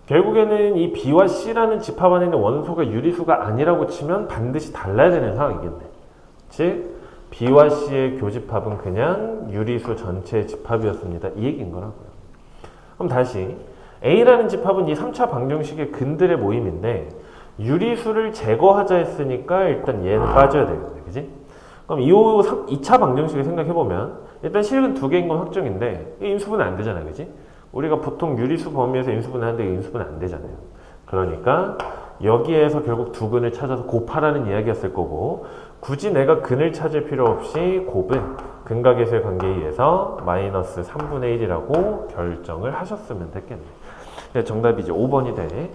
결국에는 이 B와 C라는 집합 안에 있는 원소가 유리수가 아니라고 치면 반드시 달라야 되는 상황이겠네. 즉 B와 C의 교집합은 그냥 유리수 전체의 집합이었습니다. 이 얘기인 거라고요. 그럼 다시 A라는 집합은 이 3차 방정식의 근들의 모임인데 유리수를 제거하자 했으니까 일단 얘는 빠져야 되겠네. 그지? 그럼 이 2차 방정식을 생각해보면 일단 실근 두 개인 건 확정인데 인수분해 안 되잖아요. 그지? 우리가 보통 유리수 범위에서 인수분해 하는데 인수분해 안 되잖아요. 그러니까 여기에서 결국 두 근을 찾아서 곱하라는 이야기였을 거고 굳이 내가 근을 찾을 필요 없이 곱은 근각에서의 관계에 의해서 마이너스 3분의 1이라고 결정을 하셨으면 됐겠네. 정답이 이제 5번이 돼.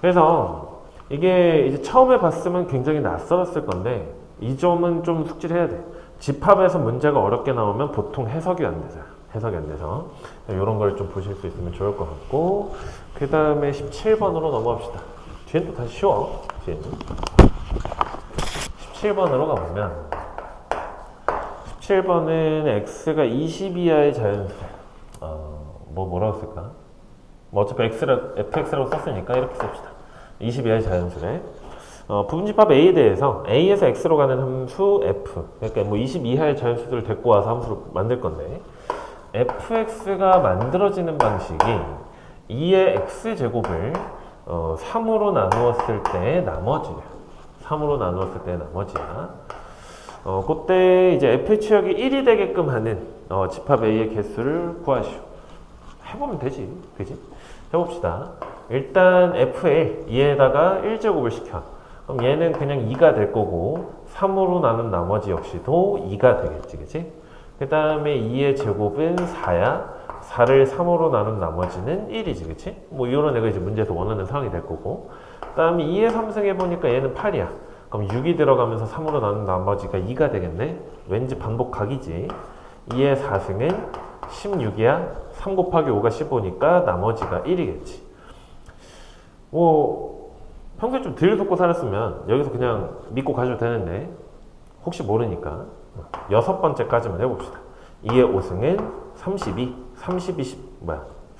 그래서 이게 이제 처음에 봤으면 굉장히 낯설었을 건데 이 점은 좀 숙지를 해야 돼. 집합에서 문제가 어렵게 나오면 보통 해석이 안 되죠. 해석이 안 돼서 이런 걸 좀 보실 수 있으면 좋을 것 같고 그 다음에 17번으로 넘어갑시다. 뒤엔 또 다시 쉬워. 뒤에는. 17번으로 가보면 17번은 x가 20 이하의 자연수래. 뭐라고 쓸까? 뭐 어차피 fx라고 썼으니까 이렇게 씁시다. 20 이하의 자연수래. 부분집합 a에 대해서 a에서 x로 가는 함수 f, 그러니까 뭐 20 이하의 자연수들을 데리고 와서 함수를 만들 건데, fx가 만들어지는 방식이 2의 x제곱을 3으로 나누었을 때 나머지야. 3으로 나누었을 때 나머지야. 그때 이제 f의 치역이 1이 되게끔 하는 집합 a의 개수를 구하시오. 해보면 되지, 그지? 해봅시다. 일단 f에 2에다가 1제곱을 시켜. 그럼 얘는 그냥 2가 될 거고 3으로 나눈 나머지 역시도 2가 되겠지, 그치? 그 다음에 2의 제곱은 4야. 4를 3으로 나눈 나머지는 1이지, 그치? 뭐 이런 애가 이제 문제에서 원하는 상황이 될 거고, 그 다음에 2의 3승 해보니까 얘는 8이야. 그럼 6이 들어가면서 3으로 나눈 나머지가 2가 되겠네? 왠지 반복 각이지. 2의 4승은 16이야. 3 곱하기 5가 15니까 나머지가 1이겠지. 평소에 좀 덜 속고 살았으면 여기서 그냥 믿고 가셔도 되는데, 혹시 모르니까 6번째까지만 해봅시다. 2의 5승은 32,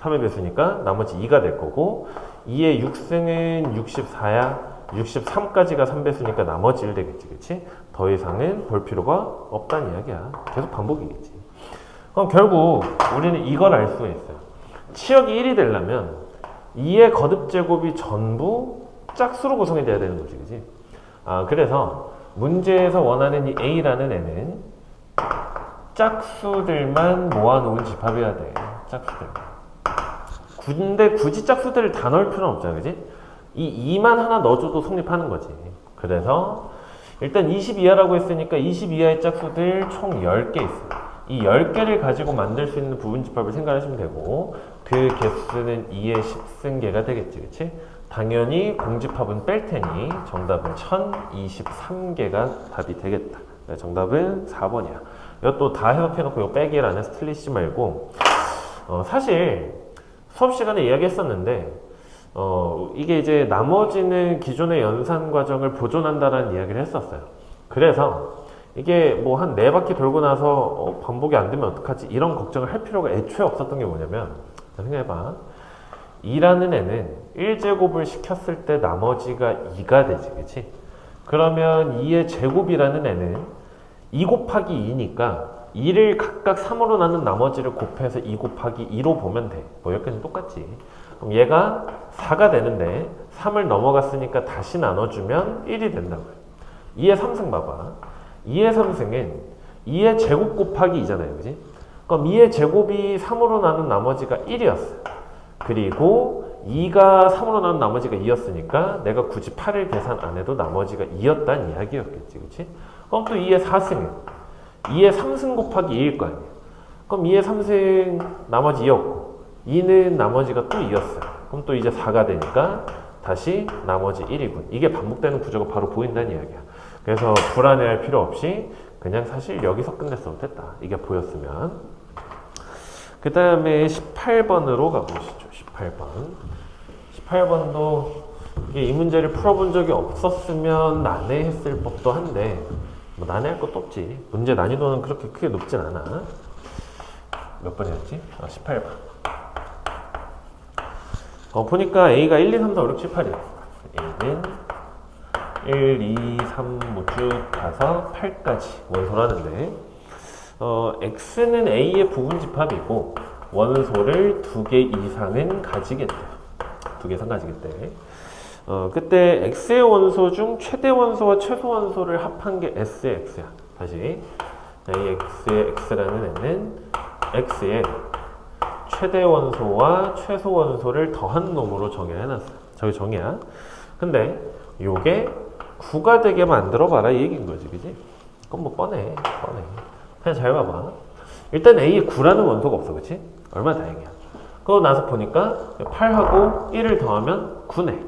3의 배수니까 나머지 2가 될 거고, 2의 6승은 64야. 63까지가 3배수니까 나머지 1 되겠지, 그치? 더 이상은 볼 필요가 없다는 이야기야. 계속 반복이겠지. 그럼 결국 우리는 이걸 알 수가 있어요. 치역이 1이 되려면 2의 거듭제곱이 전부 짝수로 구성이 돼야 되는 거지, 그치? 그래서 문제에서 원하는 이 A라는 애는 짝수들만 모아놓은 집합이어야 돼. 짝수들. 근데 굳이 짝수들을 다 넣을 필요는 없잖아, 그치? 이 2만 하나 넣어줘도 성립하는 거지. 그래서 일단 20 이하라고 했으니까 20 이하의 짝수들 총 10개 있어. 이 10개를 가지고 만들 수 있는 부분집합을 생각하시면 되고, 그 개수는 2의 10승계가 되겠지, 그치? 당연히 공집합은 뺄 테니 정답은 1023개가 답이 되겠다. 정답은 4번이야. 이것도 다 해석해놓고 이거 빼기를 안해서 틀리시지 말고, 사실 수업 시간에 이야기했었는데, 이게 이제 나머지는 기존의 연산 과정을 보존한다라는 이야기를 했었어요. 그래서 이게 뭐 한 4바퀴 돌고 나서 반복이 안 되면 어떡하지? 이런 걱정을 할 필요가 애초에 없었던 게 뭐냐면, 생각해봐. 2라는 애는 1제곱을 시켰을 때 나머지가 2가 되지, 그치? 그러면 2의 제곱이라는 애는 2 곱하기 2니까 2를 각각 3으로 나눈 나머지를 곱해서 2 곱하기 2로 보면 돼. 뭐 여기까지는 똑같지. 그럼 얘가 4가 되는데 3을 넘어갔으니까 다시 나눠주면 1이 된다고요. 2의 3승 봐봐. 2의 3승은 2의 제곱 곱하기 2잖아요, 그지? 그럼 2의 제곱이 3으로 나눈 나머지가 1이었어. 그리고 2가 3으로 나눈 나머지가 2였으니까 내가 굳이 8을 계산 안 해도 나머지가 2였다는 이야기였겠지, 그치? 그럼 또 2의 4승은 2의 3승 곱하기 2일 거 아니야. 그럼 2의 3승 나머지 2였고 2는 나머지가 또 2였어요. 그럼 또 이제 4가 되니까 다시 나머지 1이군. 이게 반복되는 구조가 바로 보인다는 이야기야. 그래서 불안해할 필요 없이 그냥 사실 여기서 끝냈어도 됐다. 이게 보였으면. 그 다음에 18번으로 가보시죠. 18번. 18번도 이 문제를 풀어본 적이 없었으면 난해했을 법도 한데, 뭐 난해할 것도 없지. 문제 난이도는 그렇게 크게 높진 않아. 몇 번이었지? 18번. 보니까 A가 1, 2, 3, 4, 5, 6, 7, 8이야. A는 1, 2, 3, 쭉 가서 8까지 원소라는데, X는 A의 부분집합이고 원소를 2개 이상은 가지겠대. 2개 이상 가지겠대. 그때 X의 원소 중 최대 원소와 최소 원소를 합한 게 S의 X야. 다시 X의 X라는 애는 X의 최대 원소와 최소 원소를 더한 놈으로 정의해놨어. 저기 정의야. 근데 요게 9가 되게 만들어봐라 이 얘기인 거지, 그지? 그건 뭐 뻔해. 그냥 잘 봐봐. 일단 A에 9라는 원소가 없어, 그치? 얼마나 다행이야. 그러고 나서 보니까 8하고 1을 더하면 9네.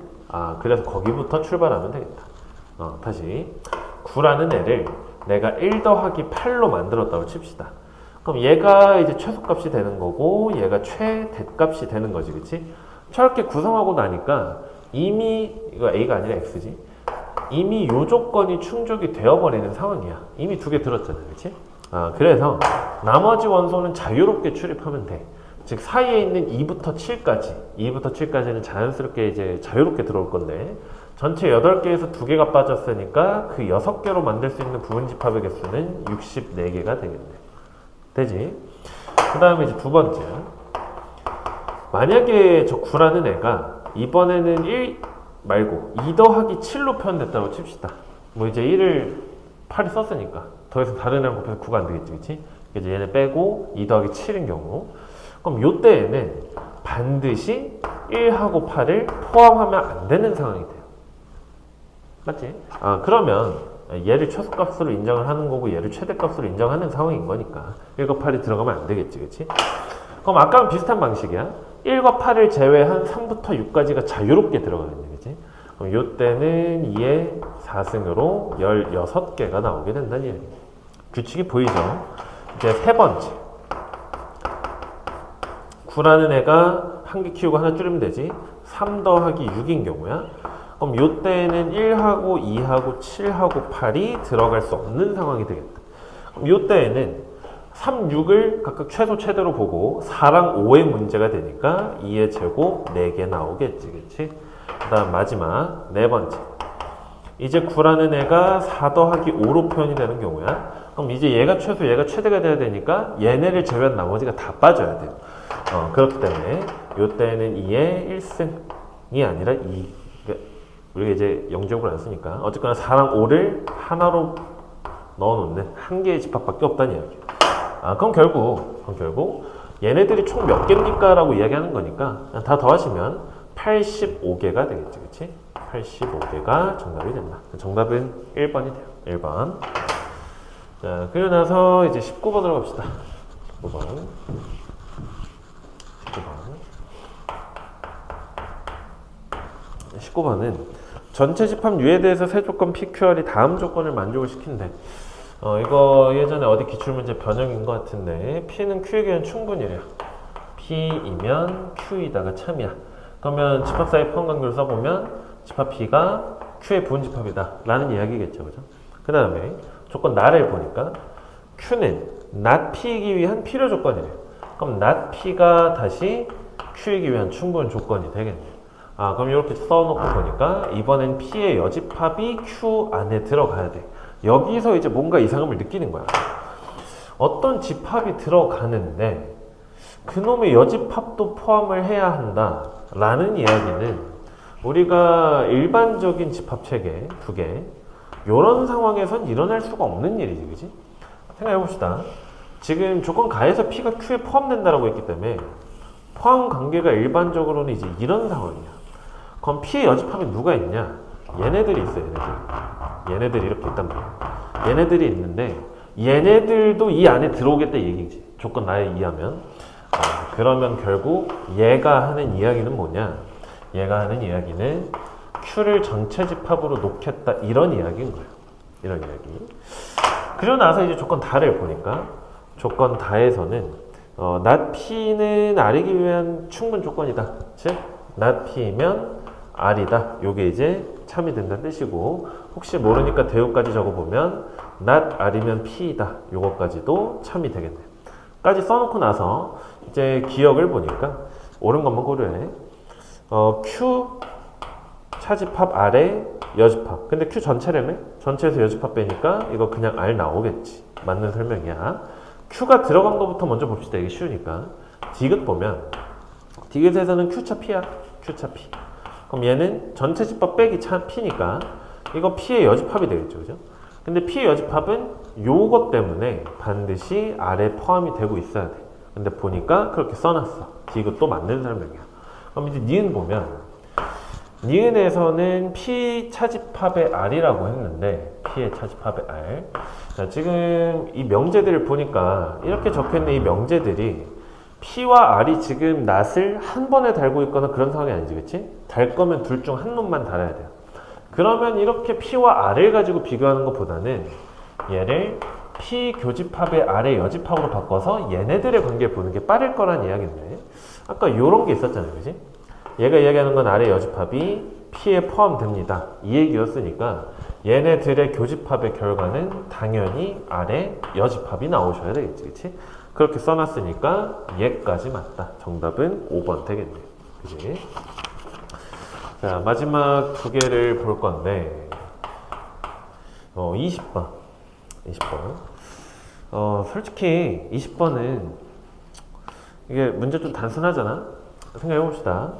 그래서 거기부터 출발하면 되겠다. 다시 9라는 애를 내가 1 더하기 8로 만들었다고 칩시다. 그럼 얘가 이제 최소값이 되는 거고 얘가 최대값이 되는 거지, 그치? 저렇게 구성하고 나니까 이미 이거 A가 아니라 X지. 이미 요 조건이 충족이 되어버리는 상황이야. 이미 두 개 들었잖아, 그렇지? 그래서 나머지 원소는 자유롭게 출입하면 돼. 즉 사이에 있는 2부터 7까지, 2부터 7까지는 자연스럽게 이제 자유롭게 들어올 건데 전체 8개에서 2개가 빠졌으니까 그 6개로 만들 수 있는 부분 집합의 개수는 64개가 되겠네. 되지? 그 다음에 이제 두 번째. 만약에 저 9라는 애가 이번에는 1 말고 2 더하기 7로 표현됐다고 칩시다. 뭐 이제 1을 8이 썼으니까 더 이상 다른 애랑 곱해서 9가 안 되겠지, 그치? 이제 얘네 빼고 2 더하기 7인 경우 그럼 요때에는 반드시 1하고 8을 포함하면 안 되는 상황이 돼요. 맞지? 그러면 얘를 최소값으로 인정을 하는 거고 얘를 최대값으로 인정하는 상황인 거니까 1과 8이 들어가면 안 되겠지, 그치? 그럼 아까랑 비슷한 방식이야. 1과 8을 제외한 3부터 6까지가 자유롭게 들어가겠네, 그치? 그럼 요때는 2의 4승으로 16개가 나오게 된다는 얘기예요. 규칙이 보이죠? 이제 세 번째. 9라는 애가 한 개 키우고 하나 줄이면 되지. 3 더하기 6인 경우야. 그럼 요때는 1하고 2하고 7하고 8이 들어갈 수 없는 상황이 되겠다. 그럼 요때에는 3, 6을 각각 최소 최대로 보고 4랑 5의 문제가 되니까 2의 제곱 4개 나오겠지, 그치? 그 다음 마지막 네 번째. 이제 9라는 애가 4 더하기 5로 표현이 되는 경우야. 그럼 이제 얘가 최소 얘가 최대가 돼야 되니까 얘네를 제외한 나머지가 다 빠져야 돼요. 그렇기 때문에 요때는 2의 1승이 아니라 2, 우리가 이제 영제곱을 안 쓰니까 어쨌거나 4랑 5를 하나로 넣어놓는 한 개의 집합밖에 없다는 이야기예요. 그럼 결국 얘네들이 총 몇 개입니까? 라고 이야기하는 거니까 다 더하시면 85개가 되겠지, 그치? 85개가 정답이 된다. 정답은 1번이 돼요. 1번. 자, 그리고 나서 이제 19번으로 갑시다. 19번. 19번은 전체 집합 U에 대해서 세 조건 PQR이 다음 조건을 만족을 시킨대. 이거 예전에 어디 기출문제 변형인 것 같은데 P는 Q에게는 충분이래요. P이면 Q이다가 참이야. 그러면 집합 사이 포함 관계를 써보면 집합 P가 Q의 부분집합이다 라는 이야기겠죠, 그죠? 그 다음에 조건 나를 보니까 Q는 not P이기 위한 필요 조건이래요. 그럼 not P가 다시 Q이기 위한 충분 조건이 되겠네요. 그럼 이렇게 써놓고 보니까 이번엔 P의 여집합이 Q 안에 들어가야 돼. 여기서 이제 뭔가 이상함을 느끼는 거야. 어떤 집합이 들어가는데 그놈의 여집합도 포함을 해야 한다 라는 이야기는 우리가 일반적인 집합체계 두 개 이런 상황에선 일어날 수가 없는 일이지, 그지? 생각해봅시다. 지금 조건 가에서 P가 Q에 포함된다라고 했기 때문에 포함 관계가 일반적으로는 이제 이런 상황이야. 그럼 P의 여집합에 누가 있냐? 얘네들이 있어, 얘네들이 이렇게 있단 말이야. 얘네들이 있는데 얘네들도 이 안에 들어오겠다 얘기지. 조건 나에 의하면. 그러면 결국 얘가 하는 이야기는 뭐냐? 얘가 하는 이야기는 Q를 전체 집합으로 놓겠다 이런 이야기인 거예요. 이런 이야기. 그리고 나서 이제 조건 다를 보니까 조건 다에서는 not P는 R이기 위한 충분 조건이다. 즉 not P면 R이다. 요게 이제 참이 된다는 뜻이고 혹시 모르니까 대우까지 적어보면 not R이면 P이다. 요거까지도 참이 되겠네요. 까지 써놓고 나서 이제 기억을 보니까 옳은 것만 고려해. Q 차집합 R의 여집합. 근데 Q 전체라며? 전체에서 여집합 빼니까 이거 그냥 R 나오겠지. 맞는 설명이야. Q가 들어간 것부터 먼저 봅시다. 이게 쉬우니까. 디귿 보면 디귿에서는 Q차 P야. Q차 P. 그럼 얘는 전체 집합 빼기 차 P니까 이거 P의 여집합이 되겠죠, 그죠? 근데 P의 여집합은 요것 때문에 반드시 R에 포함이 되고 있어야 돼. 근데 보니까 그렇게 써놨어. 디귿도 맞는 설명이야. 그럼 이제 니은 보면 니은에서는 P 차집합의 R이라고 했는데 P의 차집합의 R. 자, 지금 이 명제들을 보니까 이렇게 적혀있는 이 명제들이 P와 R이 지금 낫을 한 번에 달고 있거나 그런 상황이 아니지, 그치? 달 거면 둘 중 한 놈만 달아야 돼요. 그러면 이렇게 P와 R을 가지고 비교하는 것보다는 얘를 P 교집합의 R의 여집합으로 바꿔서 얘네들의 관계를 보는 게 빠를 거란 이야기인데 아까 요런 게 있었잖아요, 그치? 얘가 이야기하는 건 아래 여집합이 P에 포함됩니다. 이 얘기였으니까 얘네들의 교집합의 결과는 당연히 아래 여집합이 나오셔야 되겠지, 그치? 그렇게 써놨으니까 얘까지 맞다. 정답은 5번 되겠네요. 그치? 자, 마지막 두 개를 볼 건데 20번. 솔직히 20번은 이게 문제 좀 단순하잖아? 생각해 봅시다.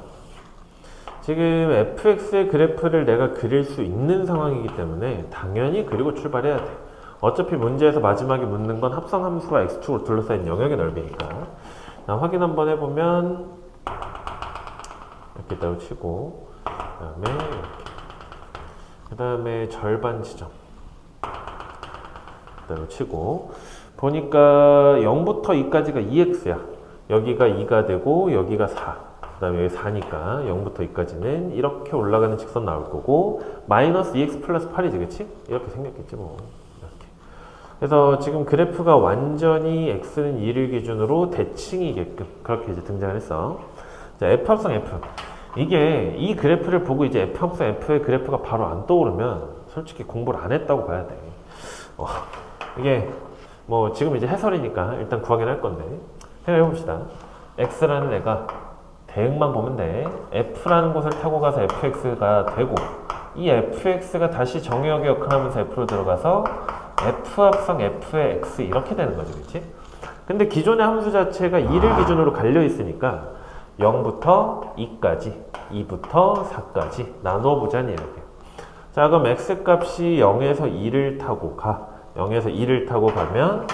지금 fx의 그래프를 내가 그릴 수 있는 상황이기 때문에 당연히 그리고 출발해야 돼. 어차피 문제에서 마지막에 묻는 건 합성함수가 x축으로 둘러싸인 영역의 넓이니까. 자, 확인 한번 해보면 이렇게 따로 치고 그 다음에 절반 지점 따로 치고 보니까 0부터 2까지가 2x야. 여기가 2가 되고 여기가 4. 그 다음에 여기 4니까 0부터 2까지는 이렇게 올라가는 직선 나올 거고 마이너스 2x 플러스 8이지, 그치? 이렇게 생겼겠지 뭐. 이렇게. 그래서 지금 그래프가 완전히 x는 2를 기준으로 대칭이게끔 그렇게 이제 등장을 했어. 자, f 합성 f. 이게 이 그래프를 보고 이제 f 합성 f의 그래프가 바로 안 떠오르면 솔직히 공부를 안 했다고 봐야 돼. 이게 뭐 지금 이제 해설이니까 일단 구하긴 할 건데 생각해 봅시다. x라는 애가 대응만 보면 돼. f라는 곳을 타고 가서 fx가 되고 이 fx가 다시 정의역에 역할하면서 f로 들어가서 f 합성 f의 x 이렇게 되는 거지, 그렇지? 근데 기존의 함수 자체가 2를 기준으로 갈려 있으니까 0부터 2까지, 2부터 4까지 나누어 보자는 이야기야. 자, 그럼 x 값이 0에서 2를 타고 가. 0에서 2를 타고 가면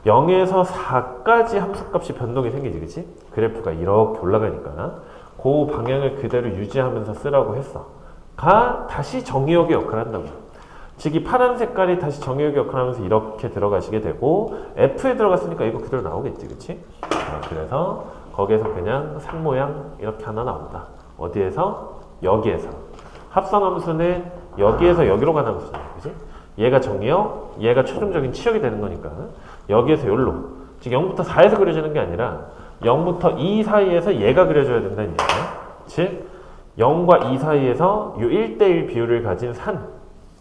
0에서 4까지 함수값이 변동이 생기지, 그치? 그래프가 이렇게 올라가니까 그 방향을 그대로 유지하면서 쓰라고 했어. 가 다시 정의역의 역할을 한다고. 즉 이 파란 색깔이 다시 정의역의 역할을 하면서 이렇게 들어가시게 되고 F에 들어갔으니까 이거 그대로 나오겠지, 그치? 그래서 거기에서 그냥 산 모양 이렇게 하나 나온다. 어디에서? 여기에서. 합성함수는 여기에서 여기로 가는 함수잖아, 그치? 얘가 정의역, 얘가 최종적인 치역이 되는 거니까 여기에서 여기로, 즉 0부터 4에서 그려지는 게 아니라 0부터 2 사이에서 얘가 그려져야 된다는 얘기야. 즉 0과 2 사이에서 요 1대1 비율을 가진 산,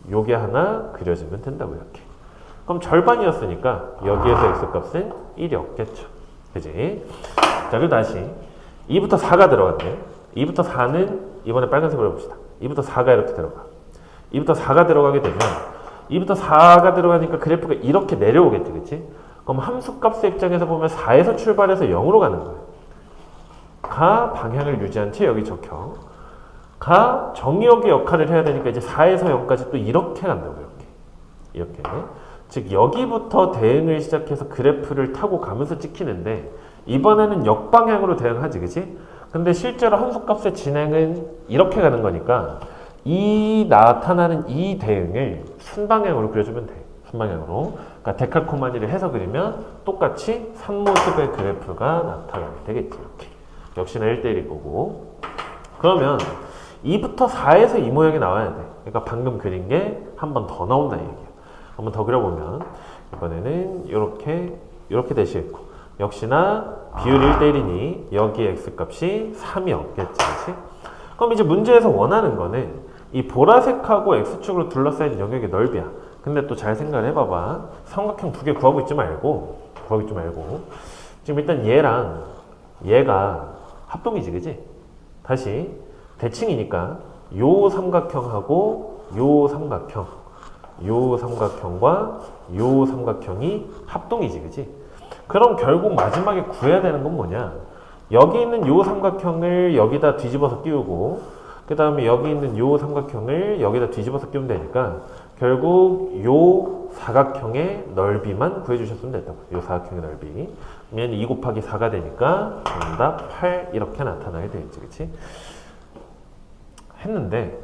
요게 하나 그려지면 된다고. 이렇게. 그럼 절반이었으니까 여기에서 x값은 1이 없겠죠, 그지? 자, 그리고 다시 2부터 4가 들어갔네. 2부터 4는 이번에 빨간색으로 해봅시다. 2부터 4가 이렇게 들어가. 2부터 4가 들어가게 되면 2부터 4가 들어가니까 그래프가 이렇게 내려오겠지, 그치? 그럼 함수값의 입장에서 보면 4에서 출발해서 0으로 가는 거예요. 가 방향을 유지한 채 여기 적혀. 가 정의역의 역할을 해야 되니까 이제 4에서 0까지 또 이렇게 간다고, 이렇게. 즉 여기부터 대응을 시작해서 그래프를 타고 가면서 찍히는데 이번에는 역방향으로 대응하지, 그치? 근데 실제로 함수값의 진행은 이렇게 가는 거니까 이 나타나는 이 대응을 순방향으로 그려주면 돼. 순방향으로. 그러니까 데칼코마니를 해서 그리면 똑같이 산모습의 그래프가 나타나게 되겠지. 이렇게. 역시나 1대1일 거고. 그러면 2부터 4에서 이 모양이 나와야 돼. 그러니까 방금 그린 게 한 번 더 나온다는 얘기야. 한 번 더 그려보면 이번에는 이렇게 되시겠고 역시나 비율 1대1이니 여기에 x값이 3이 없겠지, 그치? 그럼 이제 문제에서 원하는 거는 이 보라색하고 x축으로 둘러싸인 영역의 넓이야. 근데 또 잘 생각을 해봐봐. 삼각형 두 개 구하고 있지 말고 지금 일단 얘랑 얘가 합동이지, 그치? 다시 대칭이니까 요 삼각형하고 요 삼각형과 요 삼각형이 합동이지, 그치? 그럼 결국 마지막에 구해야 되는 건 뭐냐? 여기 있는 요 삼각형을 여기다 뒤집어서 끼우고 그 다음에 여기 있는 요 삼각형을 여기다 뒤집어서 끼우면 되니까 결국 요 사각형의 넓이만 구해주셨으면 됐다고. 요 사각형의 넓이. 그러면 2 곱하기 4가 되니까 정답 8 이렇게 나타나게 되겠지, 그치? 했는데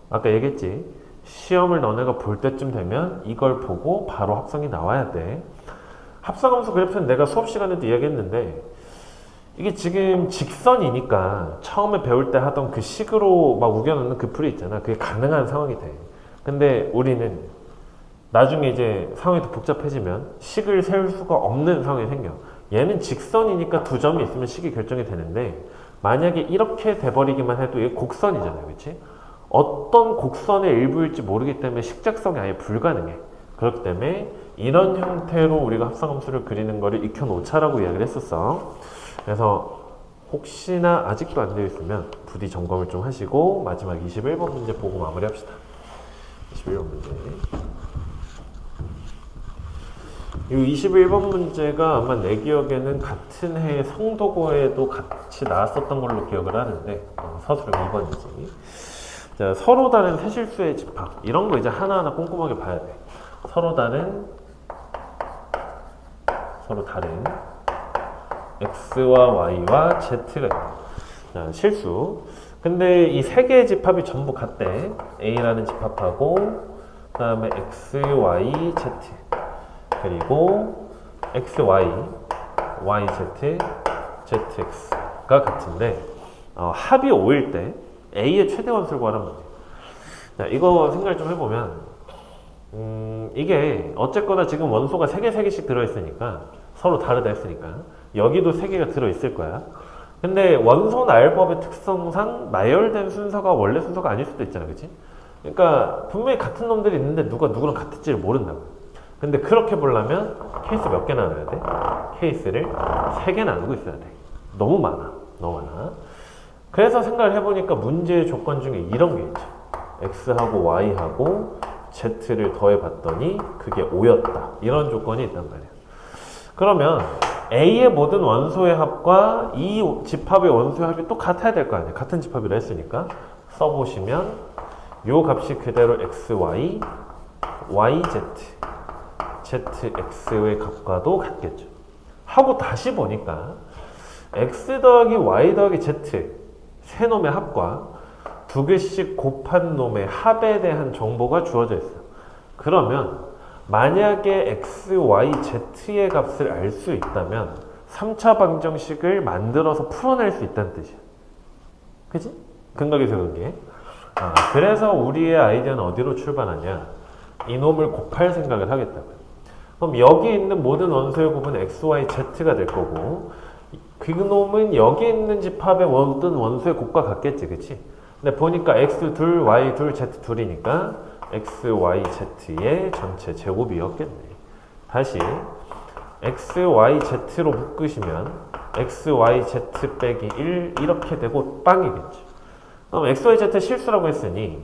아까 얘기했지. 시험을 너네가 볼 때쯤 되면 이걸 보고 바로 합성이 나와야 돼. 합성함수 그래프는 내가 수업 시간에도 이야기했는데 이게 지금 직선이니까 처음에 배울 때 하던 그 식으로 막 우겨넣는 그 풀이 있잖아. 그게 가능한 상황이 돼. 근데 우리는 나중에 이제 상황이 더 복잡해지면 식을 세울 수가 없는 상황이 생겨. 얘는 직선이니까 두 점이 있으면 식이 결정이 되는데 만약에 이렇게 돼버리기만 해도 이게 곡선이잖아요, 그렇지? 어떤 곡선의 일부일지 모르기 때문에 식작성이 아예 불가능해. 그렇기 때문에 이런 형태로 우리가 합성함수를 그리는 거를 익혀놓자라고 이야기를 했었어. 그래서 혹시나 아직도 안 되어 있으면 부디 점검을 좀 하시고 마지막 21번 문제 보고 마무리합시다. 21번 문제. 이 21번 문제가 아마 내 기억에는 같은 해의 성도고에도 같이 나왔었던 걸로 기억을 하는데 서술형 2번이지. 자, 서로 다른 세 실수의 집합 이런 거 이제 하나하나 꼼꼼하게 봐야 돼. 서로 다른 x와 y와 z가 있다. 자, 실수. 근데 이 세 개의 집합이 전부 같대. a라는 집합하고 그 다음에 x, y, z 그리고 x, y, y, z, zx가 같은데 합이 5일 때 a의 최대 원수를 구하란 말이에요. 자, 이거 생각을 좀 해보면 이게 어쨌거나 지금 원소가 3개, 3개씩 들어있으니까 서로 다르다 했으니까 여기도 3개가 들어있을 거야. 근데 원소 나열법의 특성상 나열된 순서가 원래 순서가 아닐 수도 있잖아, 그치? 그러니까 분명히 같은 놈들이 있는데 누가 누구랑 같을지를 모른다고. 근데 그렇게 보려면 케이스 몇 개 나눠야 돼? 케이스를 3개 나누고 있어야 돼. 너무 많아. 그래서 생각을 해보니까 문제의 조건 중에 이런 게 있죠. x하고 y하고 z를 더해봤더니 그게 5였다. 이런 조건이 있단 말이야. 그러면 A의 모든 원소의 합과 이 집합의 원소의 합이 또 같아야 될 거 아니야. 같은 집합이라 했으니까 써보시면 요 값이 그대로 xy, yz, zx의 값과도 같겠죠. 하고 다시 보니까 x 더하기 y 더하기 z 세 놈의 합과 2개씩 곱한 놈의 합에 대한 정보가 주어져 있어. 그러면 만약에 x, y, z의 값을 알 수 있다면 3차 방정식을 만들어서 풀어낼 수 있다는 뜻이야. 그치? 근각에서 그게. 그래서 우리의 아이디어는 어디로 출발하냐? 이놈을 곱할 생각을 하겠다고요. 그럼 여기 있는 모든 원소의 곱은 x, y, z가 될 거고 그 놈은 여기 있는 집합의 모든 원소의 곱과 같겠지, 그치? 근데 보니까 x 둘, y 둘, z 둘이니까 x, y, z의 전체 제곱이었겠네. 다시 x, y, z로 묶으시면 x, y, z 빼기 1 이렇게 되고 빵이겠죠. 그럼 x, y, z 실수라고 했으니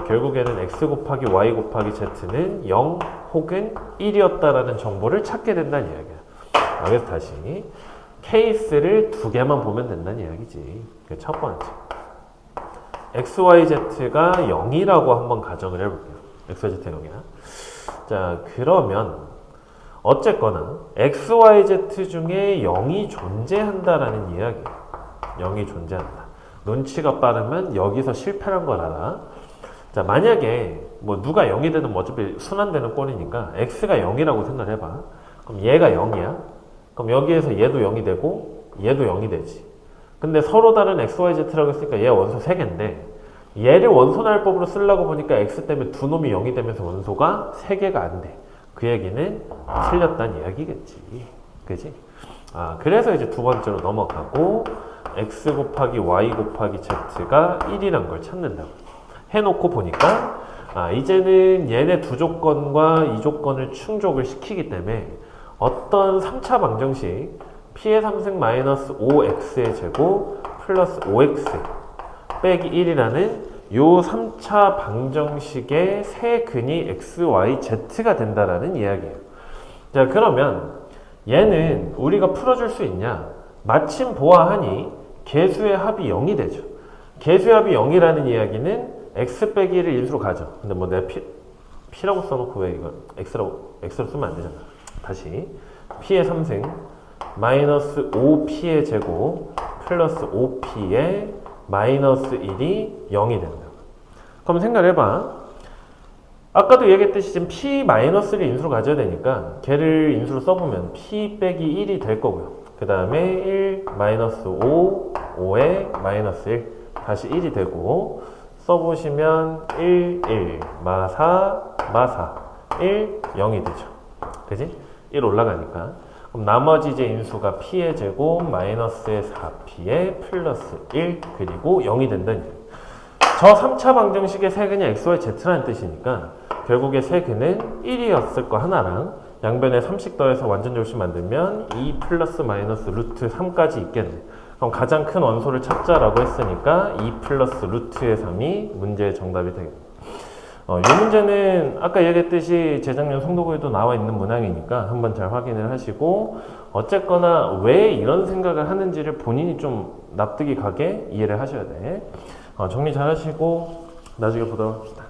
결국에는 x 곱하기 y 곱하기 z는 0 혹은 1이었다라는 정보를 찾게 된다는 이야기야. 그래서 다시 케이스를 2개만 보면 된다는 이야기지. 그게 첫 번째. x, y, z가 0이라고 한번 가정을 해볼게요. x, y, z 0이야. 자, 그러면 어쨌거나 x, y, z 중에 0이 존재한다라는 이야기예요. 0이 존재한다. 눈치가 빠르면 여기서 실패한 걸 알아. 자, 만약에 뭐 누가 0이 되든 뭐 어차피 순환되는 꼴이니까 x가 0이라고 생각을 해봐. 그럼 얘가 0이야. 그럼 여기에서 얘도 0이 되고 얘도 0이 되지. 근데 서로 다른 x, y, z라고 했으니까 얘 원소 3개인데 얘를 원소 나열법으로 쓰려고 보니까 x 때문에 두 놈이 0이 되면서 원소가 3개가 안 돼. 그 얘기는 틀렸다는 이야기겠지. 그지? 그래서 이제 두 번째로 넘어가고 x 곱하기 y 곱하기 z가 1이란 걸 찾는다고 해놓고 보니까 이제는 얘네 두 조건과 이 조건을 충족을 시키기 때문에 어떤 3차 방정식 p의 3승 마이너스 5x의 제곱 플러스 5x 빼기 1이라는 요 3차 방정식의 세 근이 x, y, z가 된다라는 이야기예요. 자, 그러면 얘는 우리가 풀어줄 수 있냐? 마침 보아하니 개수의 합이 0이 되죠. 개수의 합이 0이라는 이야기는 x 빼기 1을 인수로 가죠. 근데 뭐 내가 p라고 써놓고 왜 이거 x로 쓰면 안 되잖아. 다시 p의 3승 마이너스 5p의 제곱 플러스 5p의 마이너스 1이 0이 된다. 그럼 생각을 해봐. 아까도 얘기했듯이 지금 p 마이너스를 인수로 가져야 되니까 걔를 인수로 써보면 p 빼기 1이 될 거고요. 그 다음에 1 마이너스 5 5에 마이너스 1 다시 1이 되고 써보시면 1 1 마사 1 0이 되죠. 그지? 1 올라가니까. 그럼 나머지 이제 인수가 p의 제곱 마이너스의 4p의 플러스 1 그리고 0이 된다는 얘기예요. 저 3차 방정식의 세근이 xy z라는 뜻이니까 결국에 세근은 1이었을 거 하나랑 양변에 3씩 더해서 완전접시 만들면 2 플러스 마이너스 루트 3까지 있겠네. 그럼 가장 큰 원소를 찾자라고 했으니까 2 플러스 루트의 3이 문제의 정답이 되겠네. 이 문제는 아까 얘기했듯이 재작년 송도구에도 나와 있는 문항이니까 한번 잘 확인을 하시고 어쨌거나 왜 이런 생각을 하는지를 본인이 좀 납득이 가게 이해를 하셔야 돼. 정리 잘 하시고 나중에 보도록 합시다.